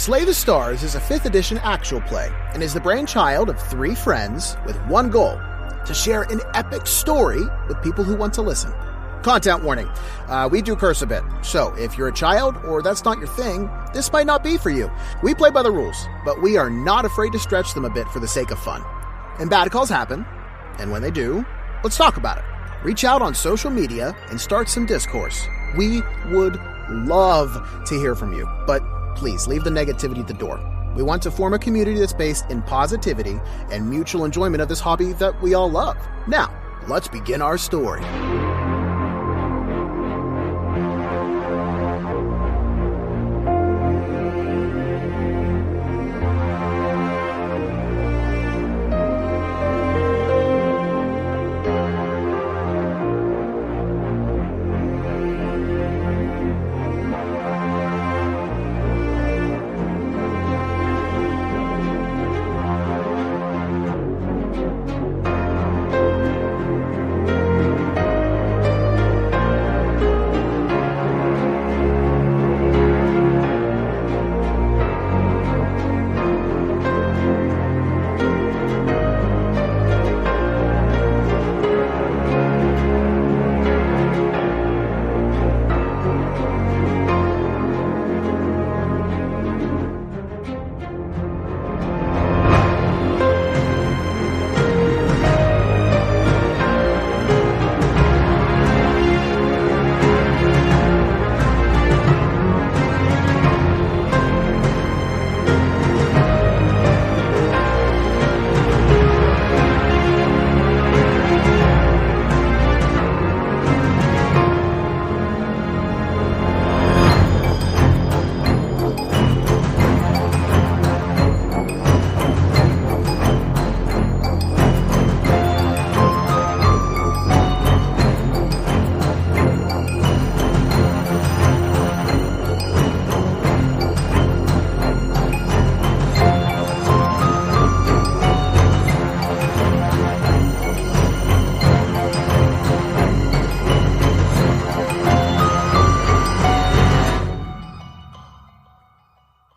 Slay the Stars is a 5th edition actual play and is the brainchild of 3 friends with one goal: to share an epic story with people who want to listen. Content warning, we do curse a bit, so if you're a child or that's not your thing, this might not be for you. We play by the rules, but we are not afraid to stretch them a bit for the sake of fun. And bad calls happen, and when they do, let's talk about it. Reach out on social media and start some discourse. We would love to hear from you, but please leave the negativity at the door. We want to form a community that's based in positivity and mutual enjoyment of this hobby that we all love. Now, let's begin our story.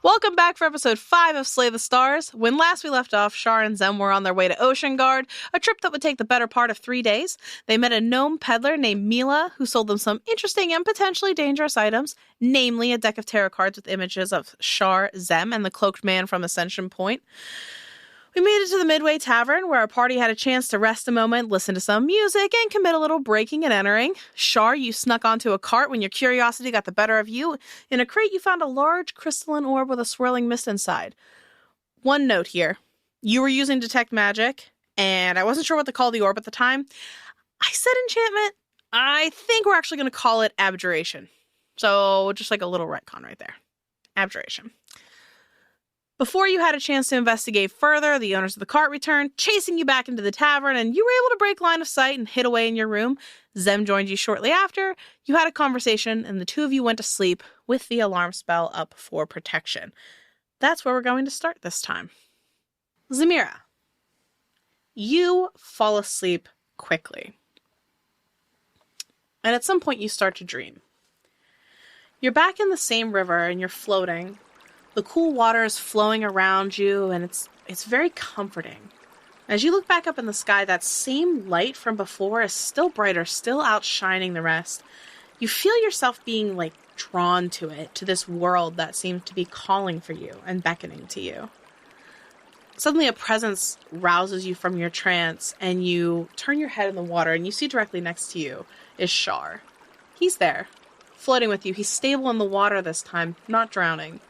Welcome back for episode 5 of Slay the Stars. When last we left off, Char and Zem were on their way to Ocean Guard, a trip that would take the better part of 3 days. They met a gnome peddler named Mila, who sold them some interesting and potentially dangerous items, namely a deck of tarot cards with images of Char, Zem, and the cloaked man from Ascension Point. We made it to the Midway Tavern, where our party had a chance to rest a moment, listen to some music, and commit a little breaking and entering. Char, you snuck onto a cart when your curiosity got the better of you. In a crate, you found a large crystalline orb with a swirling mist inside. One note here. You were using Detect Magic, and I wasn't sure what to call the orb at the time. I said enchantment. I think we're actually going to call it abjuration. So just like a little retcon right there. Abjuration. Before you had a chance to investigate further, the owners of the cart returned, chasing you back into the tavern, and you were able to break line of sight and hid away in your room. Zem joined you shortly after. You had a conversation, and the two of you went to sleep with the alarm spell up for protection. That's where we're going to start this time. Zamira, you fall asleep quickly. And at some point you start to dream. You're back in the same river, and you're floating. The cool water is flowing around you, and it's very comforting. As you look back up in the sky, that same light from before is still brighter, still outshining the rest. You feel yourself being, drawn to it, to this world that seems to be calling for you and beckoning to you. Suddenly a presence rouses you from your trance, and you turn your head in the water, and you see directly next to you is Char. He's there, floating with you. He's stable in the water this time, not drowning.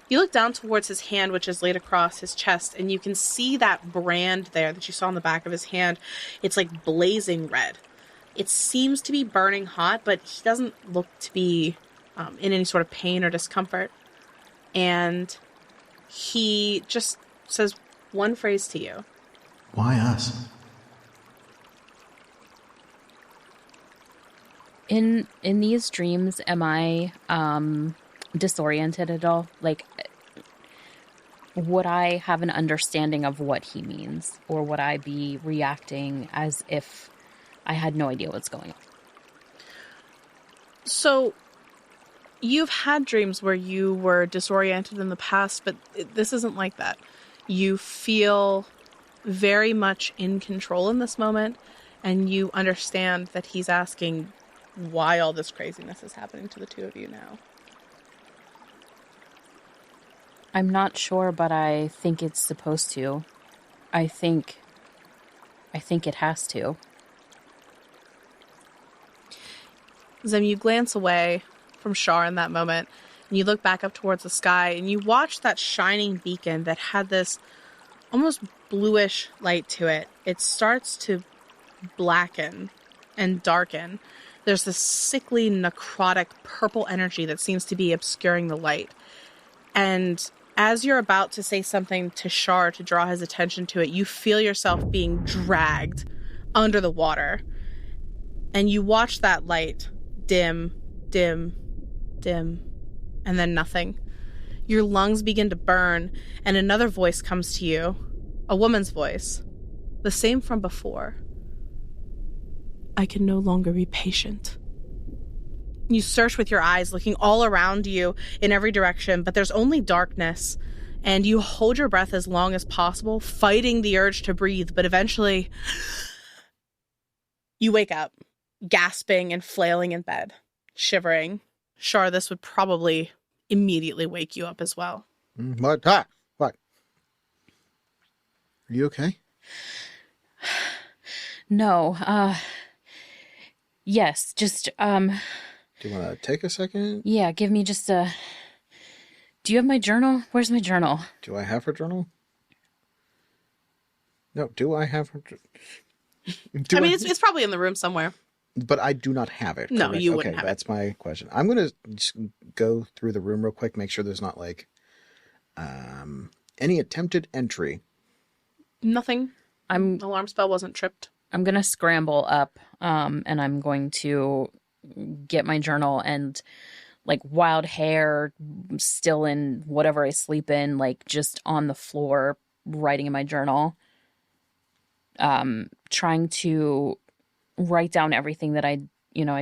You look down towards his hand, which is laid across his chest, and you can see that brand there that you saw on the back of his hand. It's blazing red. It seems to be burning hot, but he doesn't look to be in any sort of pain or discomfort. And he just says one phrase to you. Why us? In these dreams, am I disoriented at all? Would I have an understanding of what he means? Or would I be reacting as if I had no idea what's going on? So, You've had dreams where you were disoriented in the past, but this isn't like that. You feel very much in control in this moment, and you understand that he's asking why all this craziness is happening to the two of you now. I'm not sure, but I think it's supposed to. I think it has to. Zem, you glance away from Char in that moment, and you look back up towards the sky, and you watch that shining beacon that had this almost bluish light to it. It starts to blacken and darken. There's this sickly, necrotic purple energy that seems to be obscuring the light. And as you're about to say something to Char to draw his attention to it, you feel yourself being dragged under the water. And you watch that light dim, dim, dim, and then nothing. Your lungs begin to burn, and another voice comes to you. A woman's voice. The same from before. I can no longer be patient. You search with your eyes, looking all around you in every direction, but there's only darkness. And you hold your breath as long as possible, fighting the urge to breathe, but eventually you wake up, gasping and flailing in bed, shivering. Char, this would probably immediately wake you up as well. What? Ah, what? Are you okay? No, yes, just, Do you want to take a second? yeah, give me just a... Do you have my journal? Where's my journal? Do I have her journal? No, do I have her journal? It's probably in the room somewhere. But I do not have it. No, correct? you wouldn't have it. That's my question. I'm going to just go through the room real quick, make sure there's not like any attempted entry. Nothing. Alarm spell wasn't tripped. I'm going to scramble up, and I'm going to get my journal and like wild hair still in whatever I sleep in, like just on the floor, writing in my journal. Trying to write down everything that I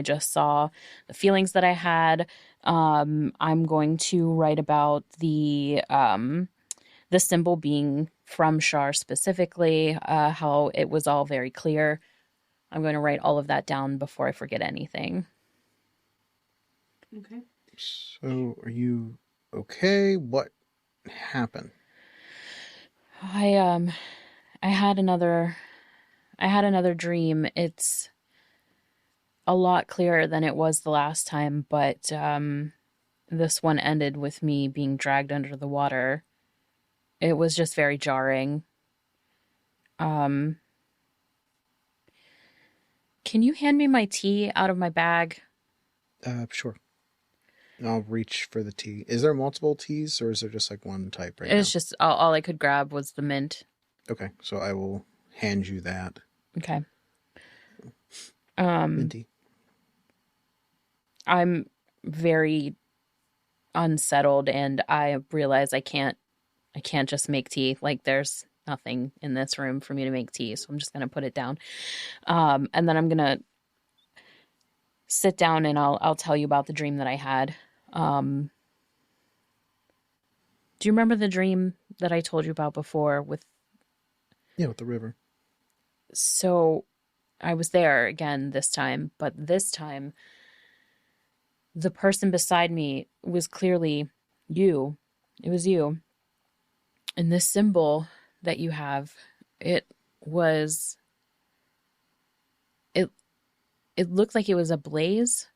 just saw, the feelings that I had. I'm going to write about the symbol being from Char specifically, how it was all very clear. I'm going to write all of that down before I forget anything. Okay. So, are you okay? What happened? I had another dream. It's a lot clearer than it was the last time, but this one ended with me being dragged under the water. It was just very jarring. Can you hand me my tea out of my bag? Sure. I'll reach for the tea. Is there multiple teas, or is there just like one type right now? It's just all I could grab was the mint. Okay, so I will hand you that. Okay. Minty. I'm very unsettled, and I realize I can't just make tea. Like, there's nothing in this room for me to make tea, so I'm just gonna put it down. And then I'm gonna sit down and I'll tell you about the dream that I had. Do you remember the dream that I told you about before with with the river? So I was there again this time, but this time the person beside me was clearly you. It was you. And this symbol that you have, it looked like it was ablaze.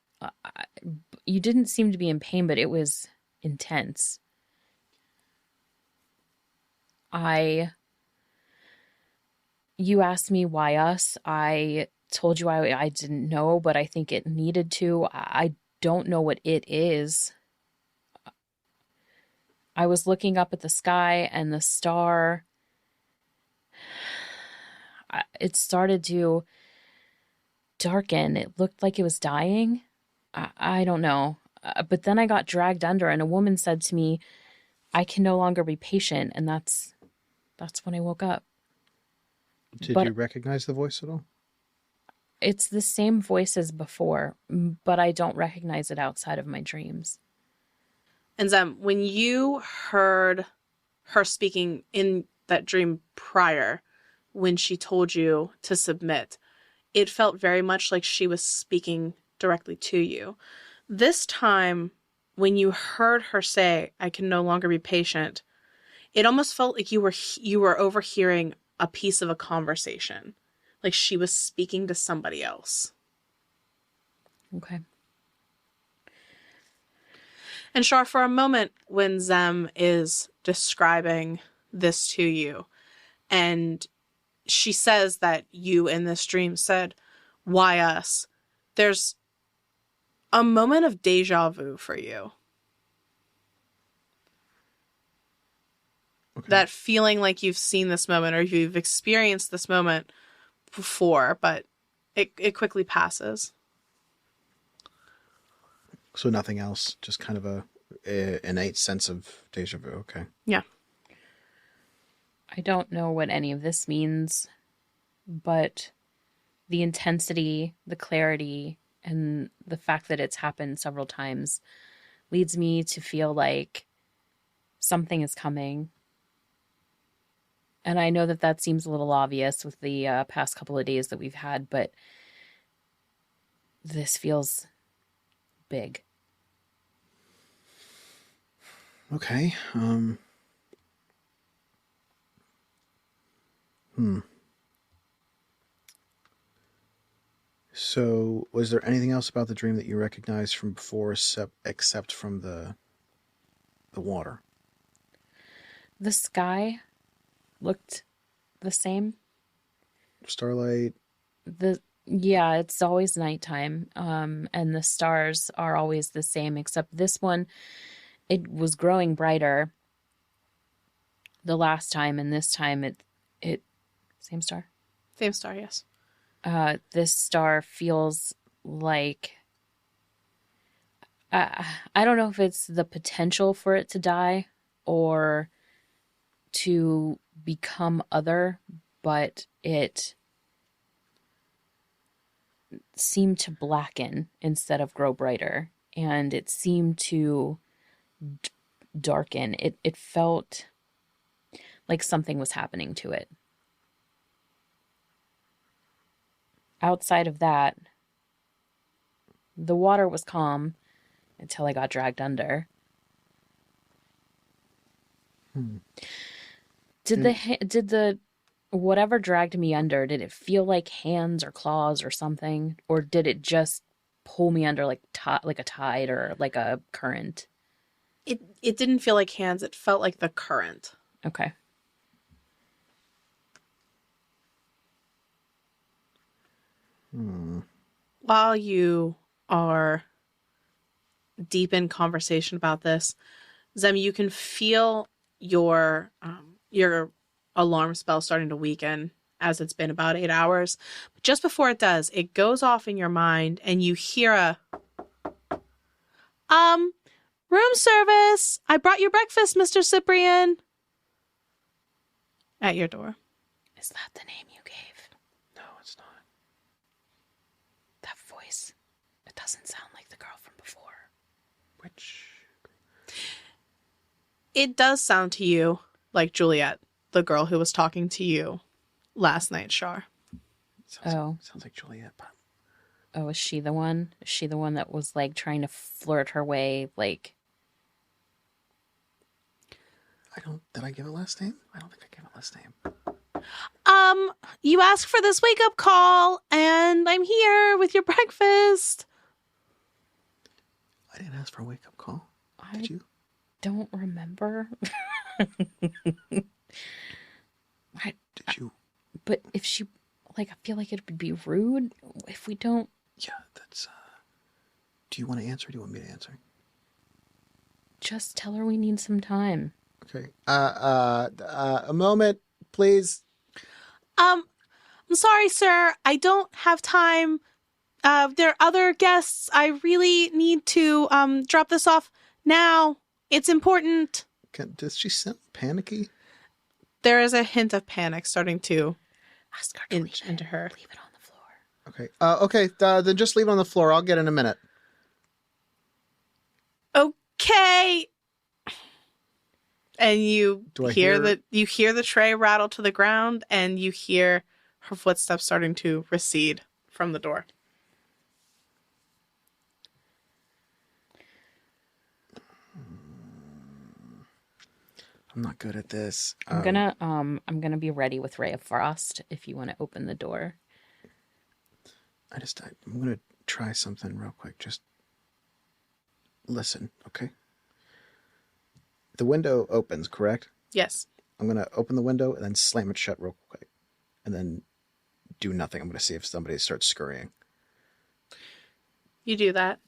You didn't seem to be in pain, but it was intense. You asked me why us. I told you I didn't know, but I think it needed to. I don't know what it is. I was looking up at the sky and the star. It started to darken. It looked like it was dying. I don't know. But then I got dragged under, and a woman said to me, I can no longer be patient. And that's when I woke up. Did you recognize the voice at all? It's the same voice as before, but I don't recognize it outside of my dreams. And Zem, when you heard her speaking in that dream prior, when she told you to submit, it felt very much like she was speaking directly to you. This time, when you heard her say, "I can no longer be patient," it almost felt like you were overhearing a piece of a conversation, like she was speaking to somebody else. Okay. And Char, for a moment, when Zem is describing this to you, and she says that you in this dream said, "Why us?" There's a moment of deja vu for you. Okay. That feeling like you've seen this moment or you've experienced this moment before, but it quickly passes. So nothing else, just kind of a innate sense of deja vu. Okay. Yeah. I don't know what any of this means, but the intensity, the clarity, and the fact that it's happened several times leads me to feel like something is coming. And I know that that seems a little obvious with the past couple of days that we've had, but this feels big. Okay. So, was there anything else about the dream that you recognized from before, except from the water? The sky looked the same. Starlight. Yeah, it's always nighttime. And the stars are always the same, except this one, it was growing brighter the last time, and this time it same star. Same star, yes. This star feels like I don't know if it's the potential for it to die or to become other, but it seemed to blacken instead of grow brighter, and it seemed to darken. It felt like something was happening to it. Outside of that, the water was calm until I got dragged under. Did the whatever dragged me under, did it feel like hands or claws or something, or did it just pull me under like a tide or like a current? It didn't feel like hands, it felt like the current. Okay. While you are deep in conversation about this, Zem, you can feel your alarm spell starting to weaken as it's been about 8 hours. But just before it does, it goes off in your mind and you hear a room service. I brought you breakfast, Mr. Cyprian. At your door. Is that the name you gave? No, it's not. That voice. It doesn't sound like the girl from before. Which? It does sound to you like Juliet, the girl who was talking to you last night, Char. Sounds like Juliet, but... Oh, is she the one? Is she the one that was like trying to flirt her way, like... Did I give it last name? I don't think I gave it last name. You asked for this wake-up call, and I'm here with your breakfast. I didn't ask for a wake-up call. Did you? Don't remember. Did you? But if she, like, I feel like it would be rude if we don't. Yeah, that's, do you want to answer or do you want me to answer? Just tell her we need some time. Okay. A moment, please. I'm sorry, sir. I don't have time. There are other guests. I really need to, drop this off now. It's important. Does she sound panicky? There is a hint of panic starting to Ask her to leave into her. Leave it on the floor. Okay. Then just leave it on the floor. I'll get in a minute. Okay. And you Do I hear hear- the tray rattle to the ground, and you hear her footsteps starting to recede from the door. I'm not good at this. I'm gonna be ready with Ray of Frost if you want to open the door. I'm gonna try something real quick. Just listen, okay? The window opens, correct? Yes. I'm gonna open the window and then slam it shut real quick, and then do nothing. I'm gonna see if somebody starts scurrying. You do that.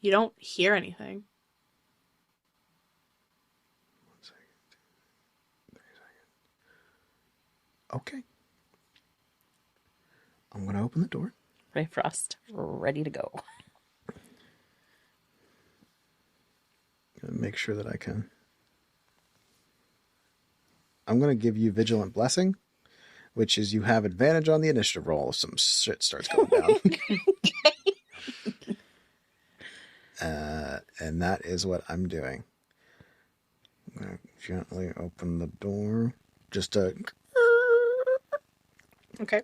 You don't hear anything. 1 second, 2, 3 seconds. Okay. I'm gonna open the door. Ray of Frost, ready to go. Gonna make sure that I can. I'm gonna give you Vigilant Blessing, which is you have advantage on the initiative roll if some shit starts going down. And that is what I'm doing. I'm gonna gently open the door. Just to. Okay.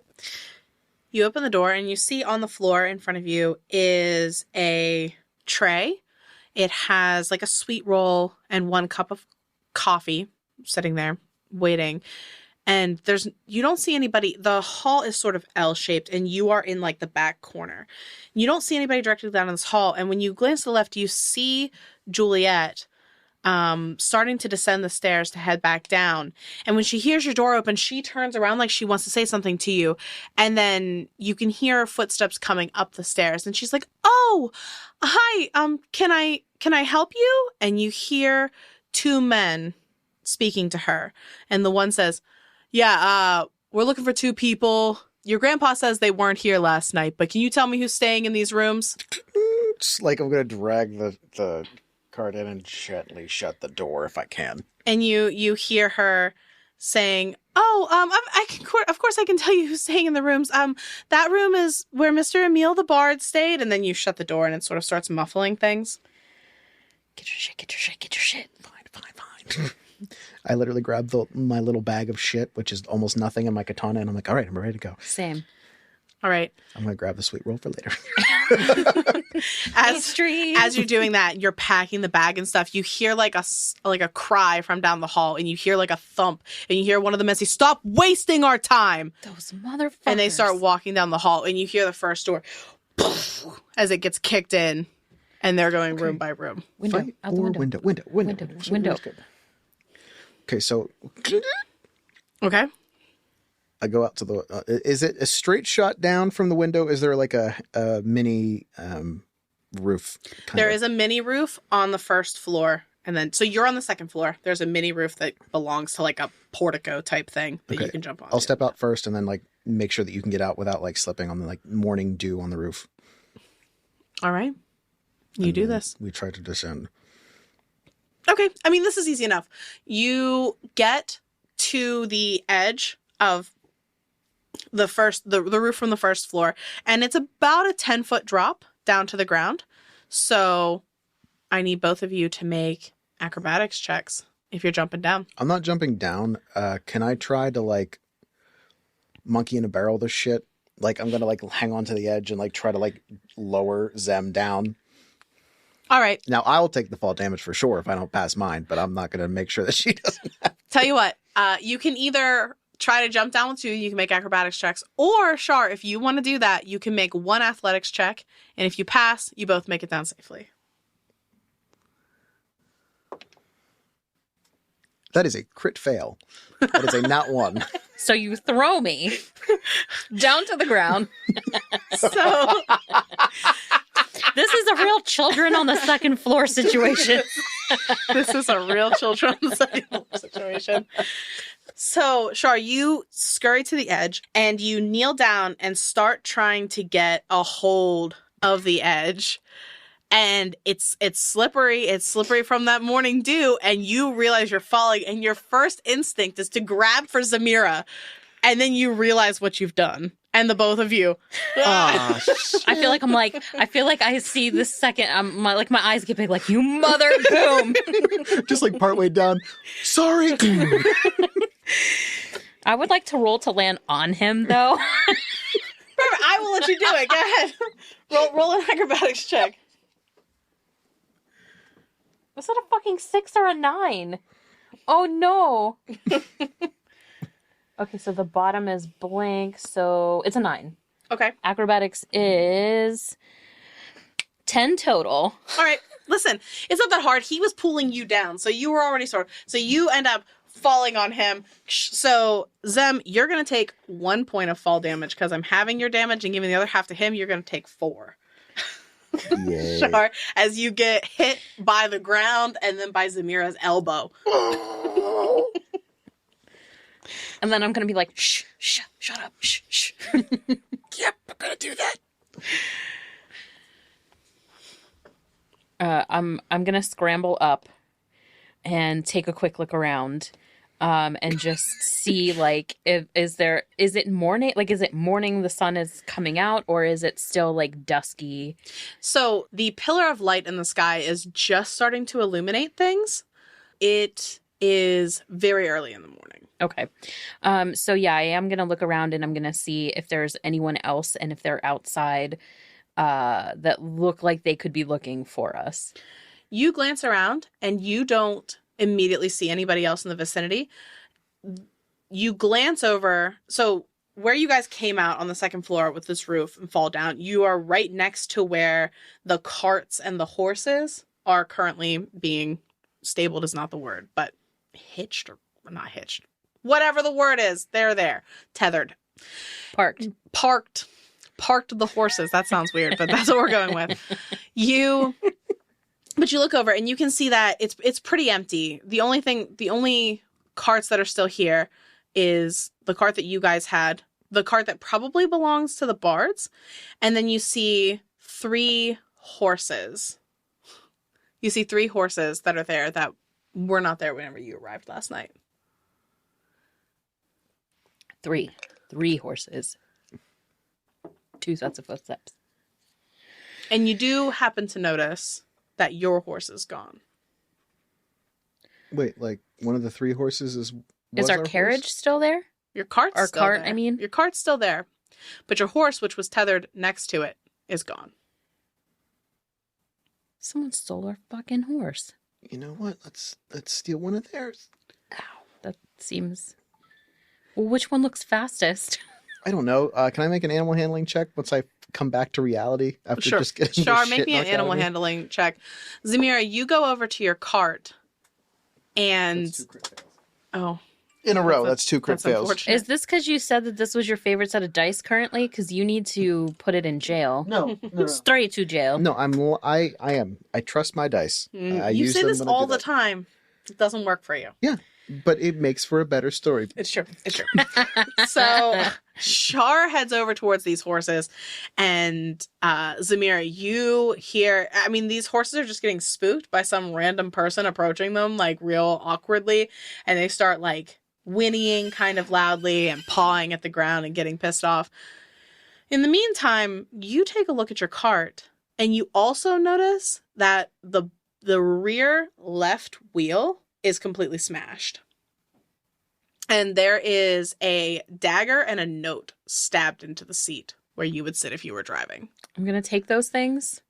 You open the door and you see on the floor in front of you is a tray. It has like a sweet roll and 1 cup of coffee sitting there waiting. And you don't see anybody. The hall is sort of L-shaped and you are in like the back corner. You don't see anybody directly down in this hall. And when you glance to the left, you see Juliet starting to descend the stairs to head back down. And when she hears your door open, she turns around like she wants to say something to you. And then you can hear her footsteps coming up the stairs. And she's like, "Oh, hi, can I help you?" And you hear 2 men speaking to her. And the one says, "Yeah, we're looking for 2 people. Your grandpa says they weren't here last night, but can you tell me who's staying in these rooms?" It's like I'm gonna drag the cart in and gently shut the door if I can. And you hear her saying, "Oh, of course I can tell you who's staying in the rooms. That room is where Mr. Emil the Bard stayed." And then you shut the door and it sort of starts muffling things. Get your shit, get your shit, get your shit. Fine. I literally grabbed my little bag of shit, which is almost nothing, and my katana, and I'm like, all right, I'm ready to go. Same. All right. I'm going to grab the sweet roll for later. As you're doing that, you're packing the bag and stuff. You hear like a cry from down the hall, and you hear like a thump, and you hear one of the men say, "Stop wasting our time!" Those motherfuckers. And they start walking down the hall, and you hear the first door as it gets kicked in, and they're going room by room. Window. Fight Out the or window. window. Okay, so Okay. I go out to the. Is it a straight shot down from the window? Is there like a mini roof? There is a mini roof on the first floor. And then, so you're on the second floor. There's a mini roof that belongs to like a portico type thing that you can jump on. I'll step out first and then like make sure that you can get out without like slipping on the like morning dew on the roof. All right. You do this. We try to descend. Okay. I mean, this is easy enough. You get to the edge of the roof from the first floor, and it's about a 10-foot drop down to the ground. So I need both of you to make acrobatics checks if you're jumping down. I'm not jumping down. Can I try to like monkey in a barrel this shit? Like I'm gonna like hang on to the edge and like try to like lower Zem down. All right. Now I'll take the fall damage for sure if I don't pass mine, but I'm not gonna make sure that she doesn't have. Tell you what, you can either try to jump down with 2, you can make acrobatics checks, or Char, if you want to do that, you can make 1 athletics check, and if you pass, you both make it down safely. That is a crit fail. That is a not 1. So you throw me down to the ground. So This is a real children on the second floor situation. this is a real children on the second floor situation. So, Char, you scurry to the edge and you kneel down and start trying to get a hold of the edge. And it's slippery. It's slippery from that morning dew, and you realize you're falling, and your first instinct is to grab for Zamira, and then you realize what you've done. And the both of you. Ah, shit. I feel like I see the second. My eyes get big. Like, you mother, boom. Just like partway down. Sorry. I would like to roll to land on him, though. Perfect. I will let you do it. Go ahead. Roll an acrobatics check. Was that a fucking 6 or a 9? Oh, no. Okay, so the bottom is blank, so it's a 9. Okay. Acrobatics is 10 total. All right. Listen, it's not that hard. He was pulling you down, so you were already so you end up falling on him. So, Zem, you're going to take 1 point of fall damage because I'm having your damage and giving the other half to him. You're going to take 4. Yay. Char, as you get hit by the ground and then by Zamira's elbow. And then I'm going to be like, shut up, shh. Yep, I'm going to do that. I'm going to scramble up and take a quick look around, and just see, like, is it morning? Like, is it morning, the sun is coming out, or is it still, like, dusky? So the pillar of light in the sky is just starting to illuminate things. It is very early in the morning. Okay. So yeah, I am going to look around and I'm going to see if there's anyone else and if they're outside that look like they could be looking for us. You glance around and you don't immediately see anybody else in the vicinity. You glance over. So where you guys came out on the second floor with this roof and fall down, you are right next to where the carts and the horses are currently being stabled is not the word, but hitched or not hitched. Whatever the word is, they're there. Tethered. Parked the horses. That sounds weird, but that's what we're going with. But you look over and you can see that it's pretty empty. The only carts that are still here is the cart that you guys had, the cart that probably belongs to the bards, and then you see 3 horses. You see 3 horses that are there that were not there whenever you arrived last night. 3 horses. 2 sets of footsteps. And you do happen to notice that your horse is gone. Wait, like one of the 3 horses Is our carriage horse? still there? Your cart's Our still cart, there. I mean? Your cart's still there. But your horse, which was tethered next to it, is gone. Someone stole our fucking horse. You know what? Let's steal one of theirs. Ow. That seems... Well, which one looks fastest? I don't know. Can I make an animal handling check once I come back to reality after Sure. just getting Char, the make shit me an knocked out animal of me? handling check. Zamira, you go over to your cart and... That's 2 crit fails. Oh. In a row, that's 2 crit That's fails. unfortunate. Is this because you said that this was your favorite set of dice currently? Because you need to put it in jail. No. Straight to jail. No, I am. I trust my dice. I you use say them this when I do all the that. time. It doesn't work for you. Yeah, but it makes for a better story. It's true. It's true. So Char heads over towards these horses, and Zamira, you hear, I mean, these horses are just getting spooked by some random person approaching them, like, real awkwardly, and they start, like, whinnying kind of loudly and pawing at the ground and getting pissed off. In the meantime, you take a look at your cart, and you also notice that the rear left wheel is completely smashed. And there is a dagger and a note stabbed into the seat where you would sit if you were driving. I'm going to take those things.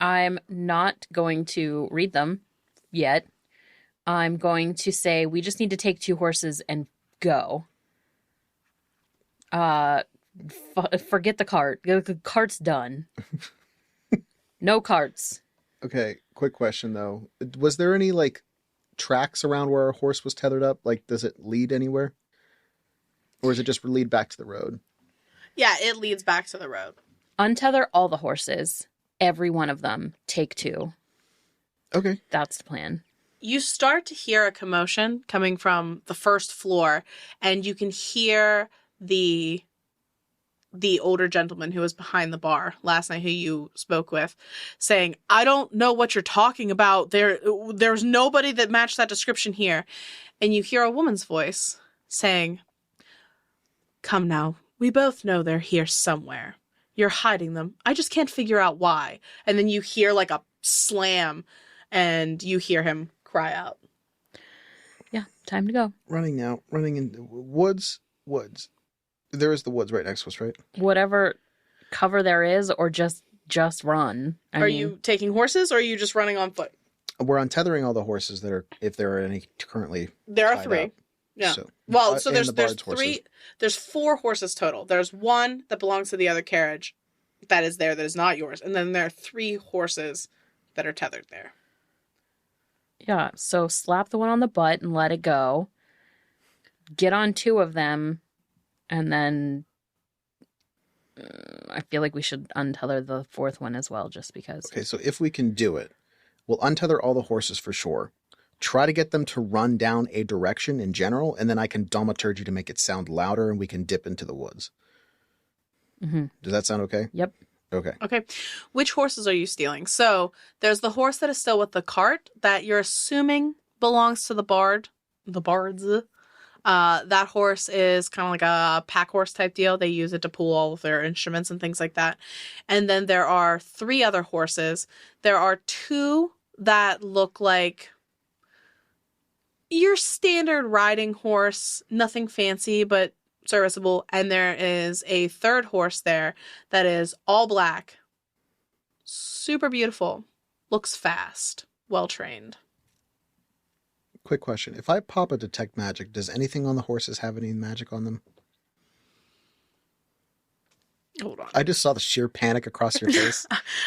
I'm not going to read them yet. I'm going to say we just need to take 2 horses and go. Forget the cart. The cart's done. No carts. Okay, quick question though. Was there any like tracks around where a horse was tethered up? Like, does it lead anywhere? Or is it just lead back to the road? Yeah, it leads back to the road. Untether all the horses. Every one of them. Take 2. Okay. That's the plan. You start to hear a commotion coming from the first floor, and you can hear the older gentleman who was behind the bar last night, who you spoke with, saying, "I don't know what you're talking about. There's nobody that matched that description here." And you hear a woman's voice saying, "Come now, We both know they're here somewhere. You're hiding them. I just can't figure out why. And then you hear like a slam and you hear him cry out. Yeah, time to go. Running now. Running in the woods. Woods. There is the woods right next to us, right? Whatever cover there is, or just run. Are you taking horses or are you just running on foot? We're untethering all the horses that are, if there are any currently. There are tied 3. up. Yeah. So, So and there's the Bard's 3. horses. There's 4 horses total. There's 1 that belongs to the other carriage that is there that is not yours, and then there are 3 horses that are tethered there. Yeah, so slap the one on the butt and let it go. Get on 2 of them, and then I feel like we should untether the 4th one as well, just because. Okay, so if we can do it, we'll untether all the horses for sure. Try to get them to run down a direction in general, and then I can thaumaturgy to make it sound louder, and we can dip into the woods. Mm-hmm. Does that sound okay? Yep. Okay. Okay. Which horses are you stealing? So there's the horse that is still with the cart that you're assuming belongs to the bard. The bards. That horse is kind of like a pack horse type deal. They use it to pull all of their instruments and things like that. And then there are 3 other horses. There are 2 that look like your standard riding horse, nothing fancy, but serviceable. And there is a 3rd horse there that is all black, super beautiful, looks fast, well trained. Quick question. If I pop a detect magic, does anything on the horses have any magic on them? Hold on. I just saw the sheer panic across your face.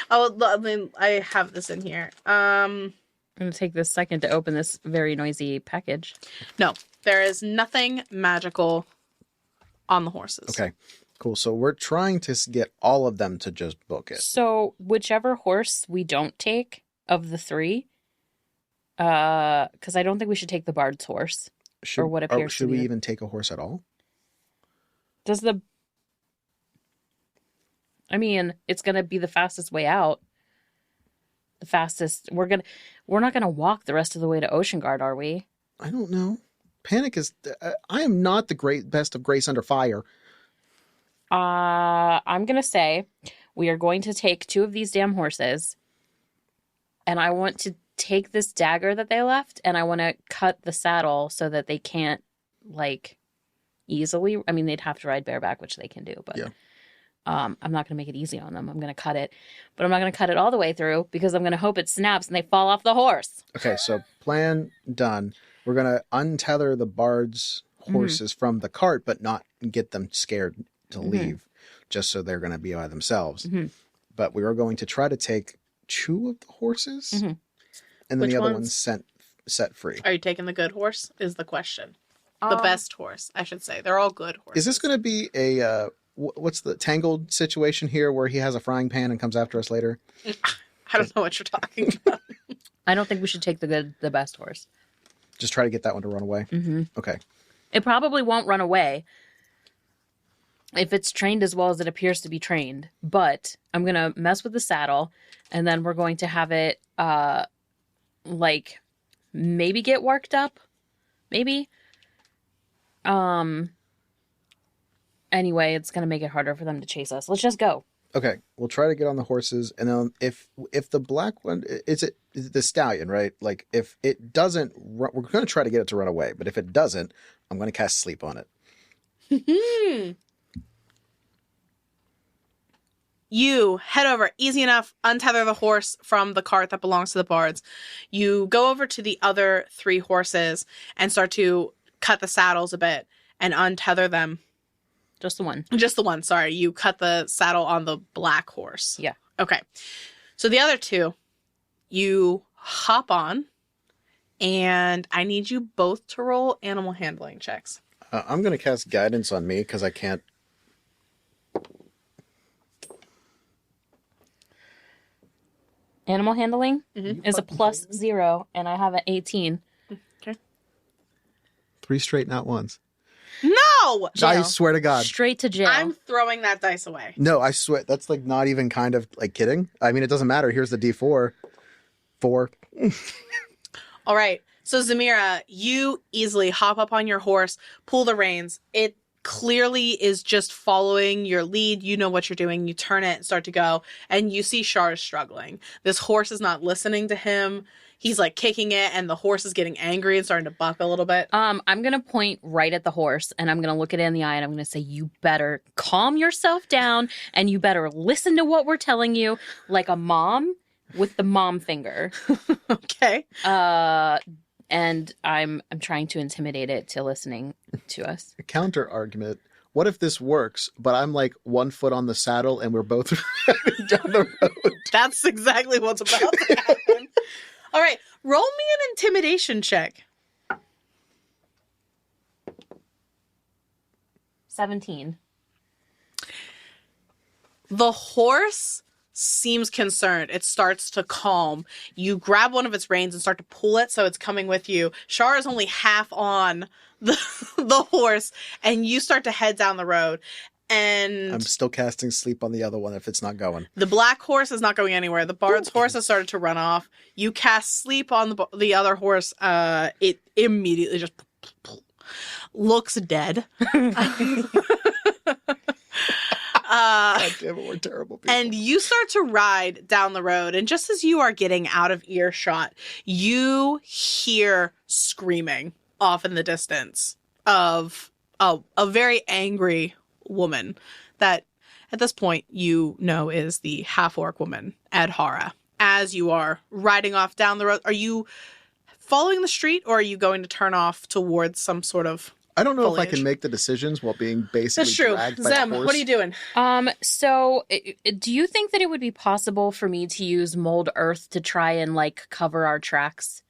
I have this in here. I'm going to take this second to open this very noisy package. No, there is nothing magical on the horses. Okay, cool. So we're trying to get all of them to just book it. So whichever horse we don't take of the 3, because I don't think we should take the bard's horse, or what appears should to we be even take a horse at all? I mean, it's going to be the fastest way out. The fastest. We're not going to walk the rest of the way to Oceangard, are we? I don't know. Panic is. I am not the best of grace under fire. I'm going to say we are going to take 2 of these damn horses, and I want to take this dagger that they left, and I want to cut the saddle so that they can't, like, easily. I mean, they'd have to ride bareback, which they can do, but. Yeah. I'm not going to make it easy on them. I'm going to cut it. But I'm not going to cut it all the way through because I'm going to hope it snaps and they fall off the horse. Okay, so plan done. We're going to untether the bard's horses from the cart, but not get them scared to leave, just so they're going to be by themselves. But we are going to try to take 2 of the horses, and then Which the other ones? one's set free. Are you taking the good horse is the question. The best horse, I should say. They're all good horses. Is this going to be a... what's the Tangled situation here where he has a frying pan and comes after us later? I don't know what you're talking about. I don't think we should take the best horse. Just try to get that one to run away? Mm-hmm. Okay. It probably won't run away if it's trained as well as it appears to be trained. But I'm going to mess with the saddle, and then we're going to have it, maybe get worked up. Maybe. Anyway, it's going to make it harder for them to chase us. Let's just go. Okay, we'll try to get on the horses, and then if the black one is the stallion, right? Like if it doesn't, we're going to try to get it to run away. But if it doesn't, I'm going to cast sleep on it. You head over, easy enough, untether the horse from the cart that belongs to the bards. You go over to the other 3 horses and start to cut the saddles a bit and untether them. Just the one. Just the one, sorry. You cut the saddle on the black horse. Yeah. Okay. So the other 2, you hop on, and I need you both to roll animal handling checks. I'm going to cast guidance on me because I can't. Animal handling is a +0, and I have an 18. Okay. 3 straight not ones. No! I swear to God. Straight to jail. I'm throwing that dice away. No, I swear. That's like not even kind of like kidding. I mean, it doesn't matter. Here's the D4. 4. All right. So, Zamira, you easily hop up on your horse, pull the reins. It clearly is just following your lead. You know what you're doing. You turn it and start to go, and you see Char is struggling. This horse is not listening to him. He's like kicking it, and the horse is getting angry and starting to buck a little bit. I'm going to point right at the horse, and I'm going to look it in the eye, and I'm going to say, you better calm yourself down, and you better listen to what we're telling you like a mom with the mom finger. Okay. And I'm trying to intimidate it to listening to us. A counter argument. What if this works, but I'm like 1 foot on the saddle and we're both down the road? That's exactly what's about to happen. All right, roll me an intimidation check. 17. The horse seems concerned. It starts to calm. You grab one of its reins and start to pull it so it's coming with you. Char is only half on the horse, and you start to head down the road. And I'm still casting sleep on the other one if it's not going. the black horse is not going anywhere. The bard's horse has started to run off. You cast sleep on the other horse. It immediately just looks dead. God damn it, we're terrible people. And you start to ride down the road, and just as you are getting out of earshot, you hear screaming off in the distance of a very angry woman that at this point you know is the half-orc woman, Adhara. As you are riding off down the road, are you following the street, or are you going to turn off towards some sort of I don't know foliage? if I can make the decisions while being basically That's true. dragged by Zem, a horse. what are you doing? So do you think that it would be possible for me to use mold earth to try and like cover our tracks?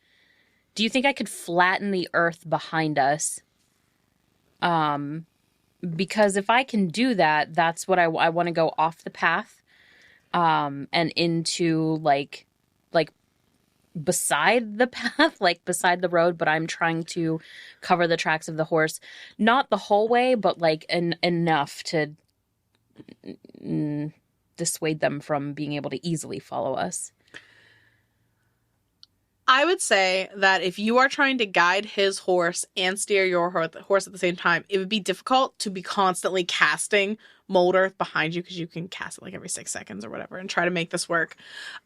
Do you think I could flatten the earth behind us? Because if I can do that, that's what I want to go off the path, and into like beside the path, like beside the road, but I'm trying to cover the tracks of the horse, not the whole way, but like enough to dissuade them from being able to easily follow us. I would say that if you are trying to guide his horse and steer your horse at the same time, it would be difficult to be constantly casting mold earth behind you, because you can cast it like every 6 seconds or whatever and try to make this work.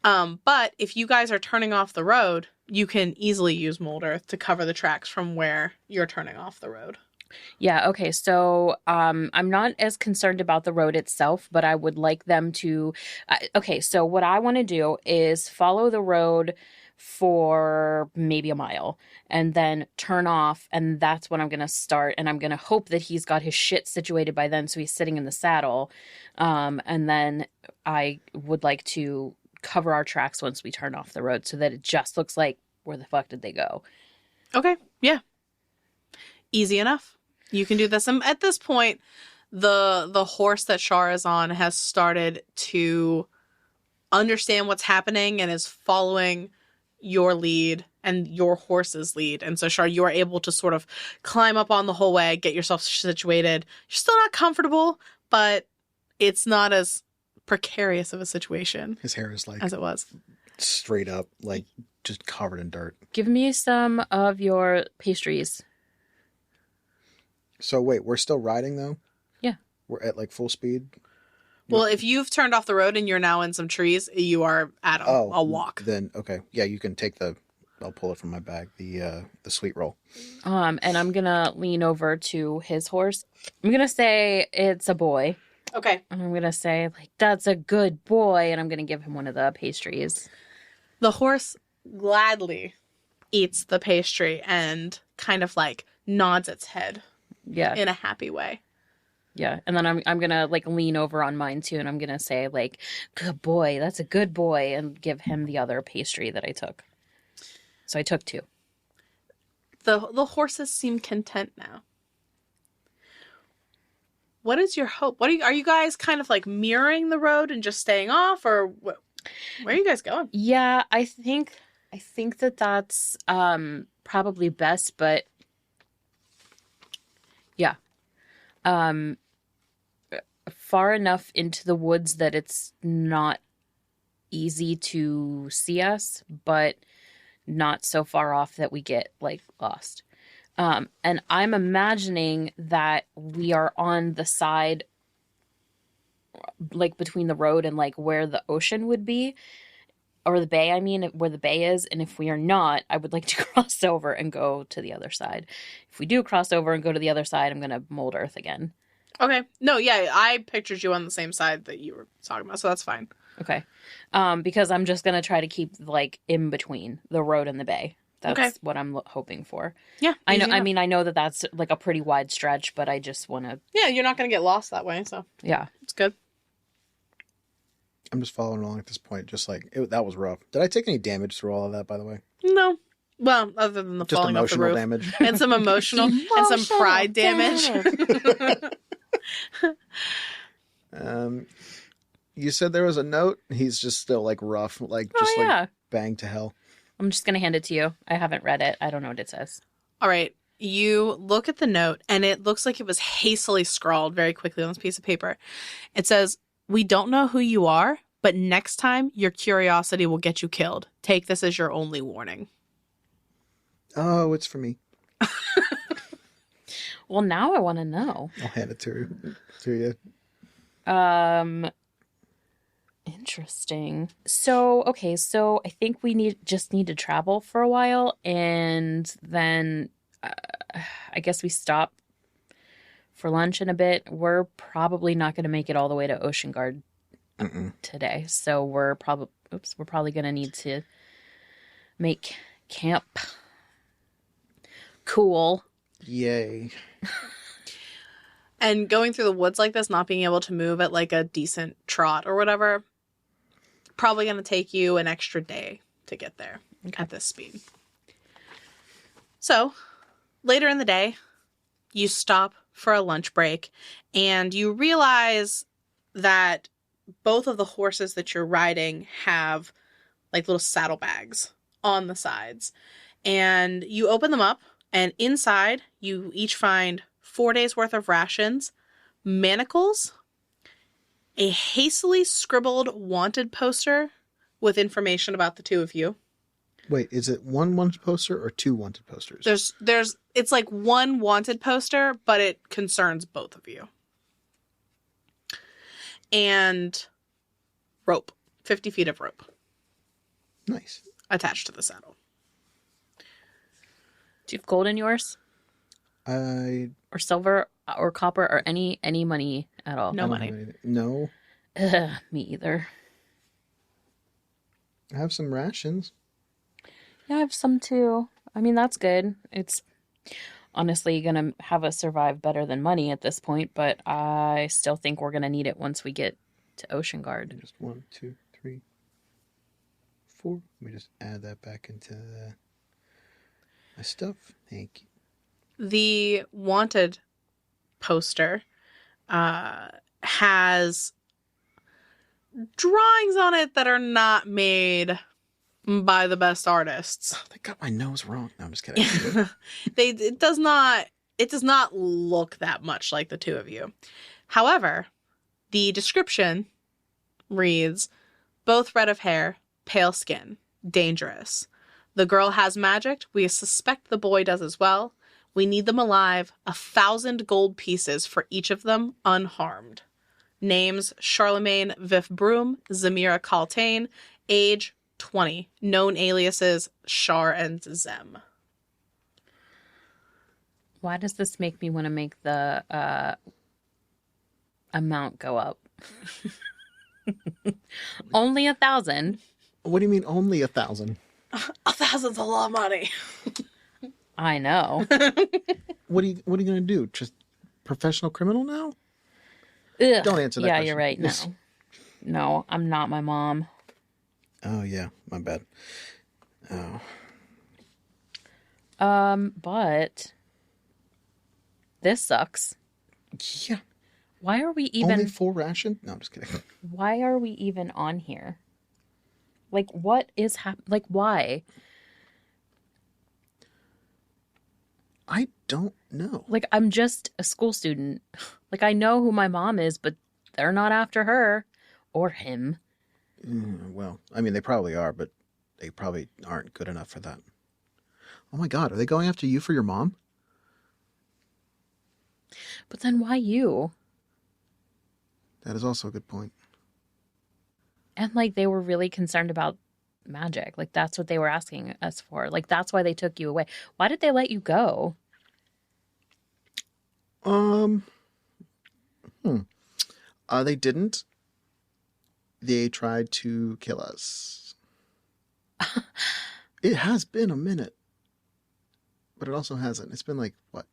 But if you guys are turning off the road, you can easily use mold earth to cover the tracks from where you're turning off the road. Yeah, okay. So I'm not as concerned about the road itself, but I would like them to... okay, so what I want to do is follow the road for maybe a mile and then turn off, and that's when I'm going to start, and I'm going to hope that he's got his shit situated by then so he's sitting in the saddle, and then I would like to cover our tracks once we turn off the road so that it just looks like, where the fuck did they go? Okay, yeah. Easy enough. You can do this. And at this point, the horse that Char is on has started to understand what's happening and is following your lead and your horse's lead. And so, Char, you are able to sort of climb up on the whole way, get yourself situated. You're still not comfortable, but it's not as precarious of a situation His hair is like as it was. straight up, like just covered in dirt. Give me some of your pastries. So wait, we're still riding though? Yeah. We're at like full speed? Well, if you've turned off the road and you're now in some trees, you are at a walk. Then okay. Yeah, you can take I'll pull it from my bag, the sweet roll. And I'm gonna lean over to his horse. I'm gonna say it's a boy. Okay. And I'm gonna say, like, that's a good boy, and I'm gonna give him one of the pastries. The horse gladly eats the pastry and kind of like nods its head Yeah. in a happy way. Yeah. And then I'm gonna like lean over on mine too, and I'm gonna say, like, good boy, that's a good boy, and give him the other pastry that I took. So I took 2. The horses seem content now. What is your hope? Are you guys kind of like mirroring the road and just staying off, or where are you guys going? Yeah, I think that's probably best, but yeah. Far enough into the woods that it's not easy to see us, but not so far off that we get like lost. And I'm imagining that we are on the side, like between the road and like where the ocean would be, or the bay, I mean, where the bay is. And if we are not, I would like to cross over and go to the other side. If we do cross over and go to the other side, I'm going to mold Earth again. Okay. No, yeah, I pictured you on the same side that you were talking about, so that's fine. Okay. Because I'm just going to try to keep like in between the road and the bay. That's what I'm hoping for. Yeah. I know. Enough. I mean, I know that that's like a pretty wide stretch, but I just want to. Yeah, you're not going to get lost that way, so. Yeah. It's good. I'm just following along at this point, just like, that was rough. Did I take any damage through all of that, by the way? No. Well, other than the just falling off the roof. Damage. And some emotional and some pride damage. You said there was a note? He's just still like rough, like just like bang to hell. I'm just going to hand it to you. I haven't read it. I don't know what it says. All right. You look at the note and it looks like it was hastily scrawled very quickly on this piece of paper. It says, "We don't know who you are, but next time your curiosity will get you killed. Take this as your only warning." Oh, it's for me. Well, now I want to know. I'll hand it to you. Interesting. So I think we just need to travel for a while, and then I guess we stop for lunch in a bit. We're probably not going to make it all the way to Ocean Guard today, so we're probably going to need to make camp. Cool. Yay. And going through the woods like this, not being able to move at like a decent trot or whatever, probably going to take you an extra day to get there at this speed. So later in the day, you stop for a lunch break and you realize that both of the horses that you're riding have like little saddlebags on the sides. And you open them up and inside you each find 4 days worth of rations, manacles, a hastily scribbled wanted poster with information about the two of you. Wait, is it one wanted poster or two wanted posters? It's like one wanted poster, but it concerns both of you. And rope, 50 feet of rope. Nice. Attached to the saddle. Do you have gold in yours? Or silver or copper or any money at all? No money. No. Me either. I have some rations. Yeah, I have some too. I mean, that's good. It's honestly going to have us survive better than money at this point, but I still think we're going to need it once we get to Ocean Guard. Just 1, 2, 3, 4. Let me just add that back into my stuff. Thank you. The wanted poster has drawings on it that are not made by the best artists. They got my nose wrong. No, I'm just kidding. It does not look that much like the two of you. However, the description reads, both red of hair, pale skin, dangerous. The girl has magic. We suspect the boy does as well. We need them alive. 1,000 gold pieces for each of them, unharmed. Names, Charlemagne Vif Broom, Zamira Kaltain. Age, 20. Known aliases, Char and Zem. Why does this make me want to make the amount go up? Only 1,000. What do you mean only 1,000? 1,000's a lot of money. I know. What are you gonna do? Just professional criminal now? Ugh. Don't answer that question. Yeah, you're right. No, I'm not my mom. Oh yeah, my bad. Oh. But this sucks. Yeah. Why are we even only 4 ration? No, I'm just kidding. Why are we even on here? Like, what is like, why? I don't know. Like, I'm just a school student. Like, I know who my mom is, but they're not after her or him. Well, I mean, they probably are, but they probably aren't good enough for that. Oh my God, are they going after you for your mom? But then why you? That is also a good point. And like they were really concerned about magic. Like that's what they were asking us for. Like that's why they took you away. Why did they let you go? They didn't. They tried to kill us. It has been a minute, but it also hasn't. It's been like, what?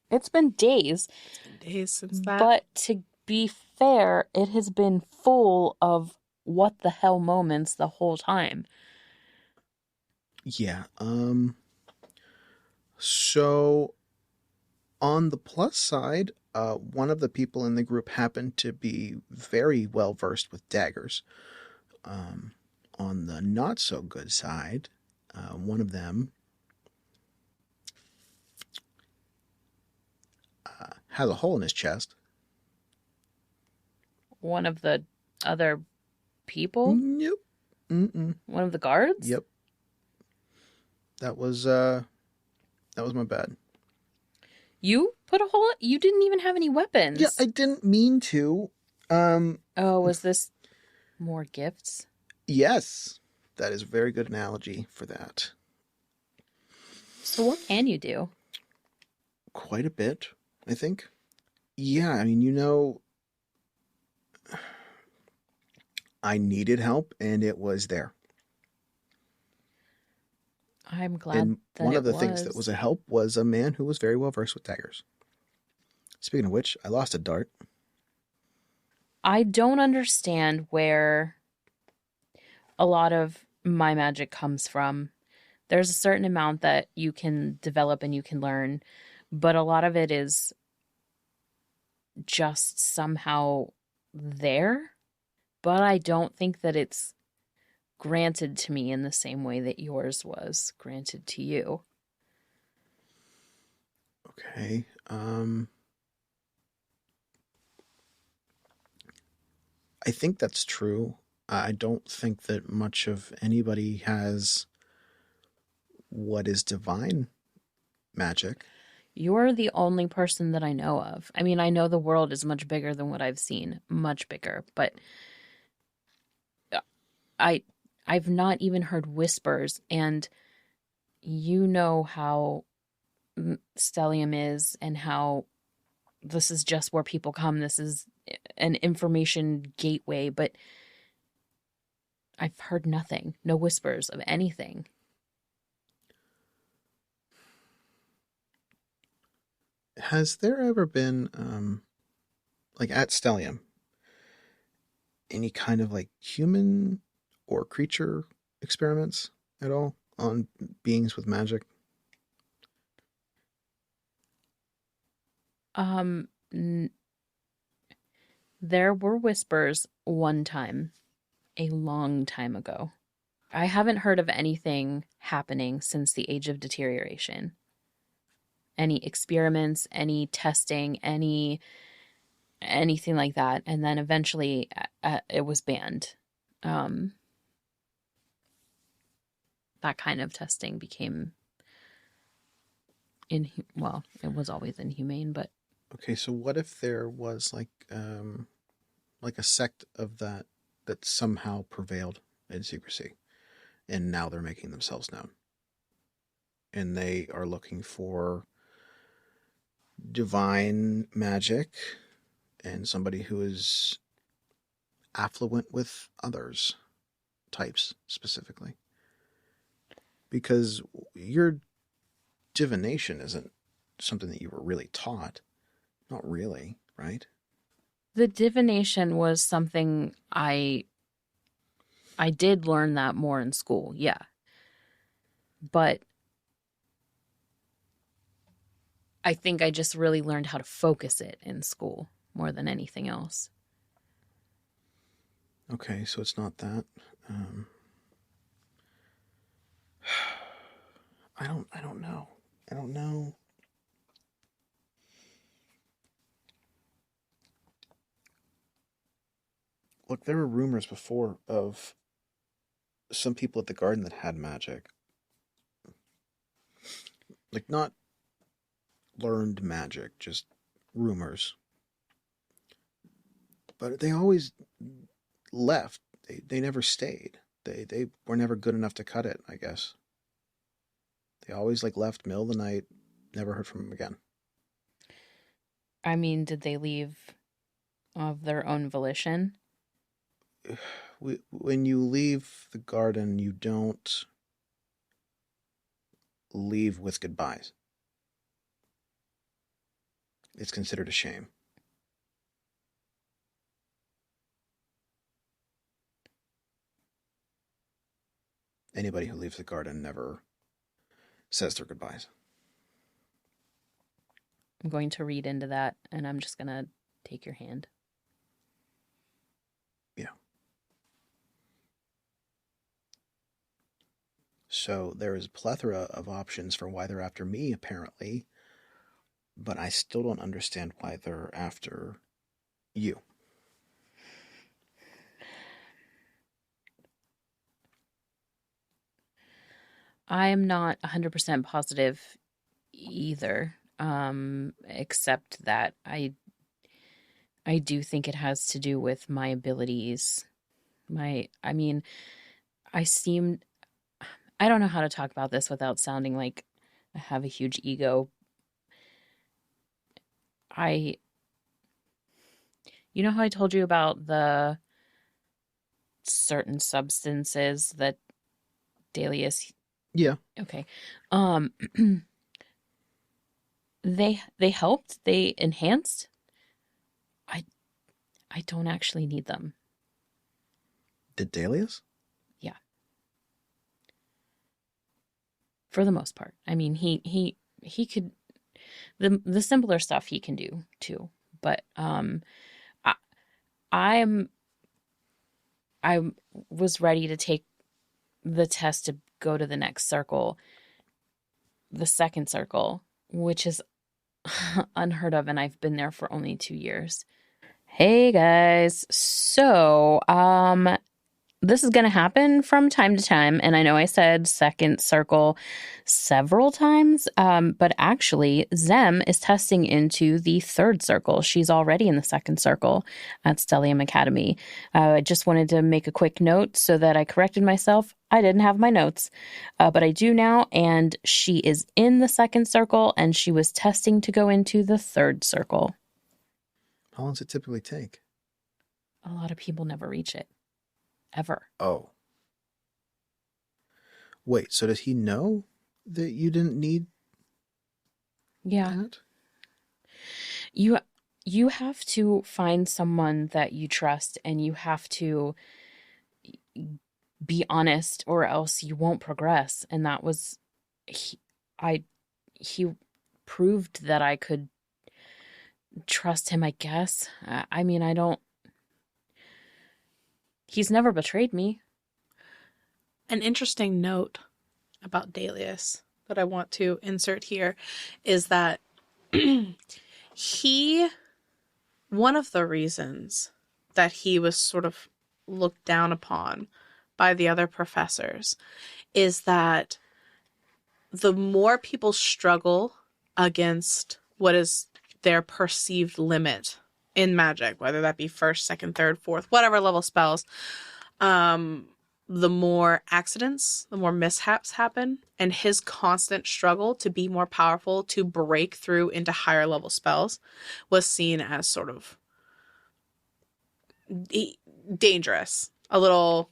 It's been days. It's been days since that. But to be fair, it has been full of what the hell moments the whole time. Yeah. So on the plus side, one of the people in the group happened to be very well versed with daggers. On the not so good side, one of them has a hole in his chest. One of the other people? Yep. Mm-mm. One of the guards? Yep. That was my bad. You put a hole? You didn't even have any weapons. Yeah, I didn't mean to. Oh, was this more gifts? Yes. That is a very good analogy for that. So what can you do? Quite a bit, I think. Yeah, I mean, I needed help and it was there. I'm glad And that one it of the was. things that was a help was a man who was very well versed with daggers. Speaking of which, I lost a dart. I don't understand where a lot of my magic comes from. There's a certain amount that you can develop and you can learn, but a lot of it is just somehow there. But I don't think that it's granted to me in the same way that yours was granted to you. Okay. I think that's true. I don't think that much of anybody has what is divine magic. You're the only person that I know of. I mean, I know the world is much bigger than what I've seen, much bigger, but I've not even heard whispers, and you know how Stellium is and how this is just where people come. This is an information gateway, but I've heard nothing, no whispers of anything. Has there ever been, like at Stellium, any kind of like human or creature experiments at all on beings with magic? There were whispers one time, a long time ago. I haven't heard of anything happening since the Age of Deterioration. Any experiments, any testing, anything like that. And then eventually it was banned. That kind of testing became well, it was always inhumane, but Okay, so what if there was like a sect of that somehow prevailed in secrecy, and now they're making themselves known, and they are looking for divine magic and somebody who is affluent with others, types specifically, because your divination isn't something that you were really taught. Not really, right? the divination was something I did learn that more in school, yeah. But I think I just really learned how to focus it in school more than anything else. Okay, so it's not that. I don't know. I don't know. Look, there were rumors before of some people at the garden that had magic. Like, not learned magic, just rumors. But they always left. They never stayed. They were never good enough to cut it, I guess. They always left middle of the night, never heard from them again. I mean, did they leave of their own volition? When you leave the garden, you don't leave with goodbyes. It's considered a shame. Anybody who leaves the garden never says their goodbyes. I'm going to read into that, and I'm just going to take your hand. Yeah. So there is a plethora of options for why they're after me, apparently. But I still don't understand why they're after you. I am not 100% positive either, except that I do think it has to do with my abilities. I don't know how to talk about this without sounding like I have a huge ego. You know how I told you about the certain substances that Dalius. Yeah. Okay. They helped, they enhanced. I don't actually need them. Did Dalius? Yeah. For the most part. I mean, he could, the simpler stuff he can do too. But I was ready to take the test to go to the next circle, the second circle, which is unheard of, and I've been there for only 2 years. Hey guys. So, this is going to happen from time to time, and I know I said second circle several times, but actually Zem is testing into the third circle. She's already in the second circle at Stellium Academy. I just wanted to make a quick note so that I corrected myself. I didn't have my notes, but I do now, and she is in the second circle, and she was testing to go into the third circle. How long does it typically take? A lot of people never reach it. Ever. Oh. Wait, so does he know that you didn't need that? You have to find someone that you trust, and you have to be honest, or else you won't progress. And that was he proved that I could trust him, I guess. I mean, he's never betrayed me. An interesting note about Dalius that I want to insert here is that one of the reasons that he was sort of looked down upon by the other professors is that the more people struggle against what is their perceived limit in magic, whether that be first, second, third, fourth, whatever level spells, the more accidents, the more mishaps happen. And his constant struggle to be more powerful, to break through into higher level spells, was seen as sort of dangerous. A little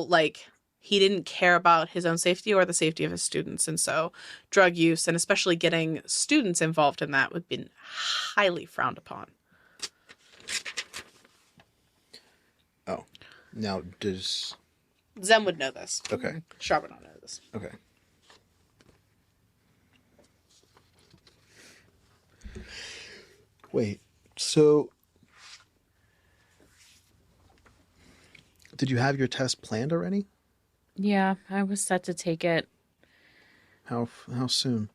like he didn't care about his own safety or the safety of his students. And so drug use, and especially getting students involved in that, would have been highly frowned upon. Oh. Now, does... Zem would know this. Okay. Char would not know this. Okay. Wait, so... Did you have your test planned already? Yeah, I was set to take it. How soon?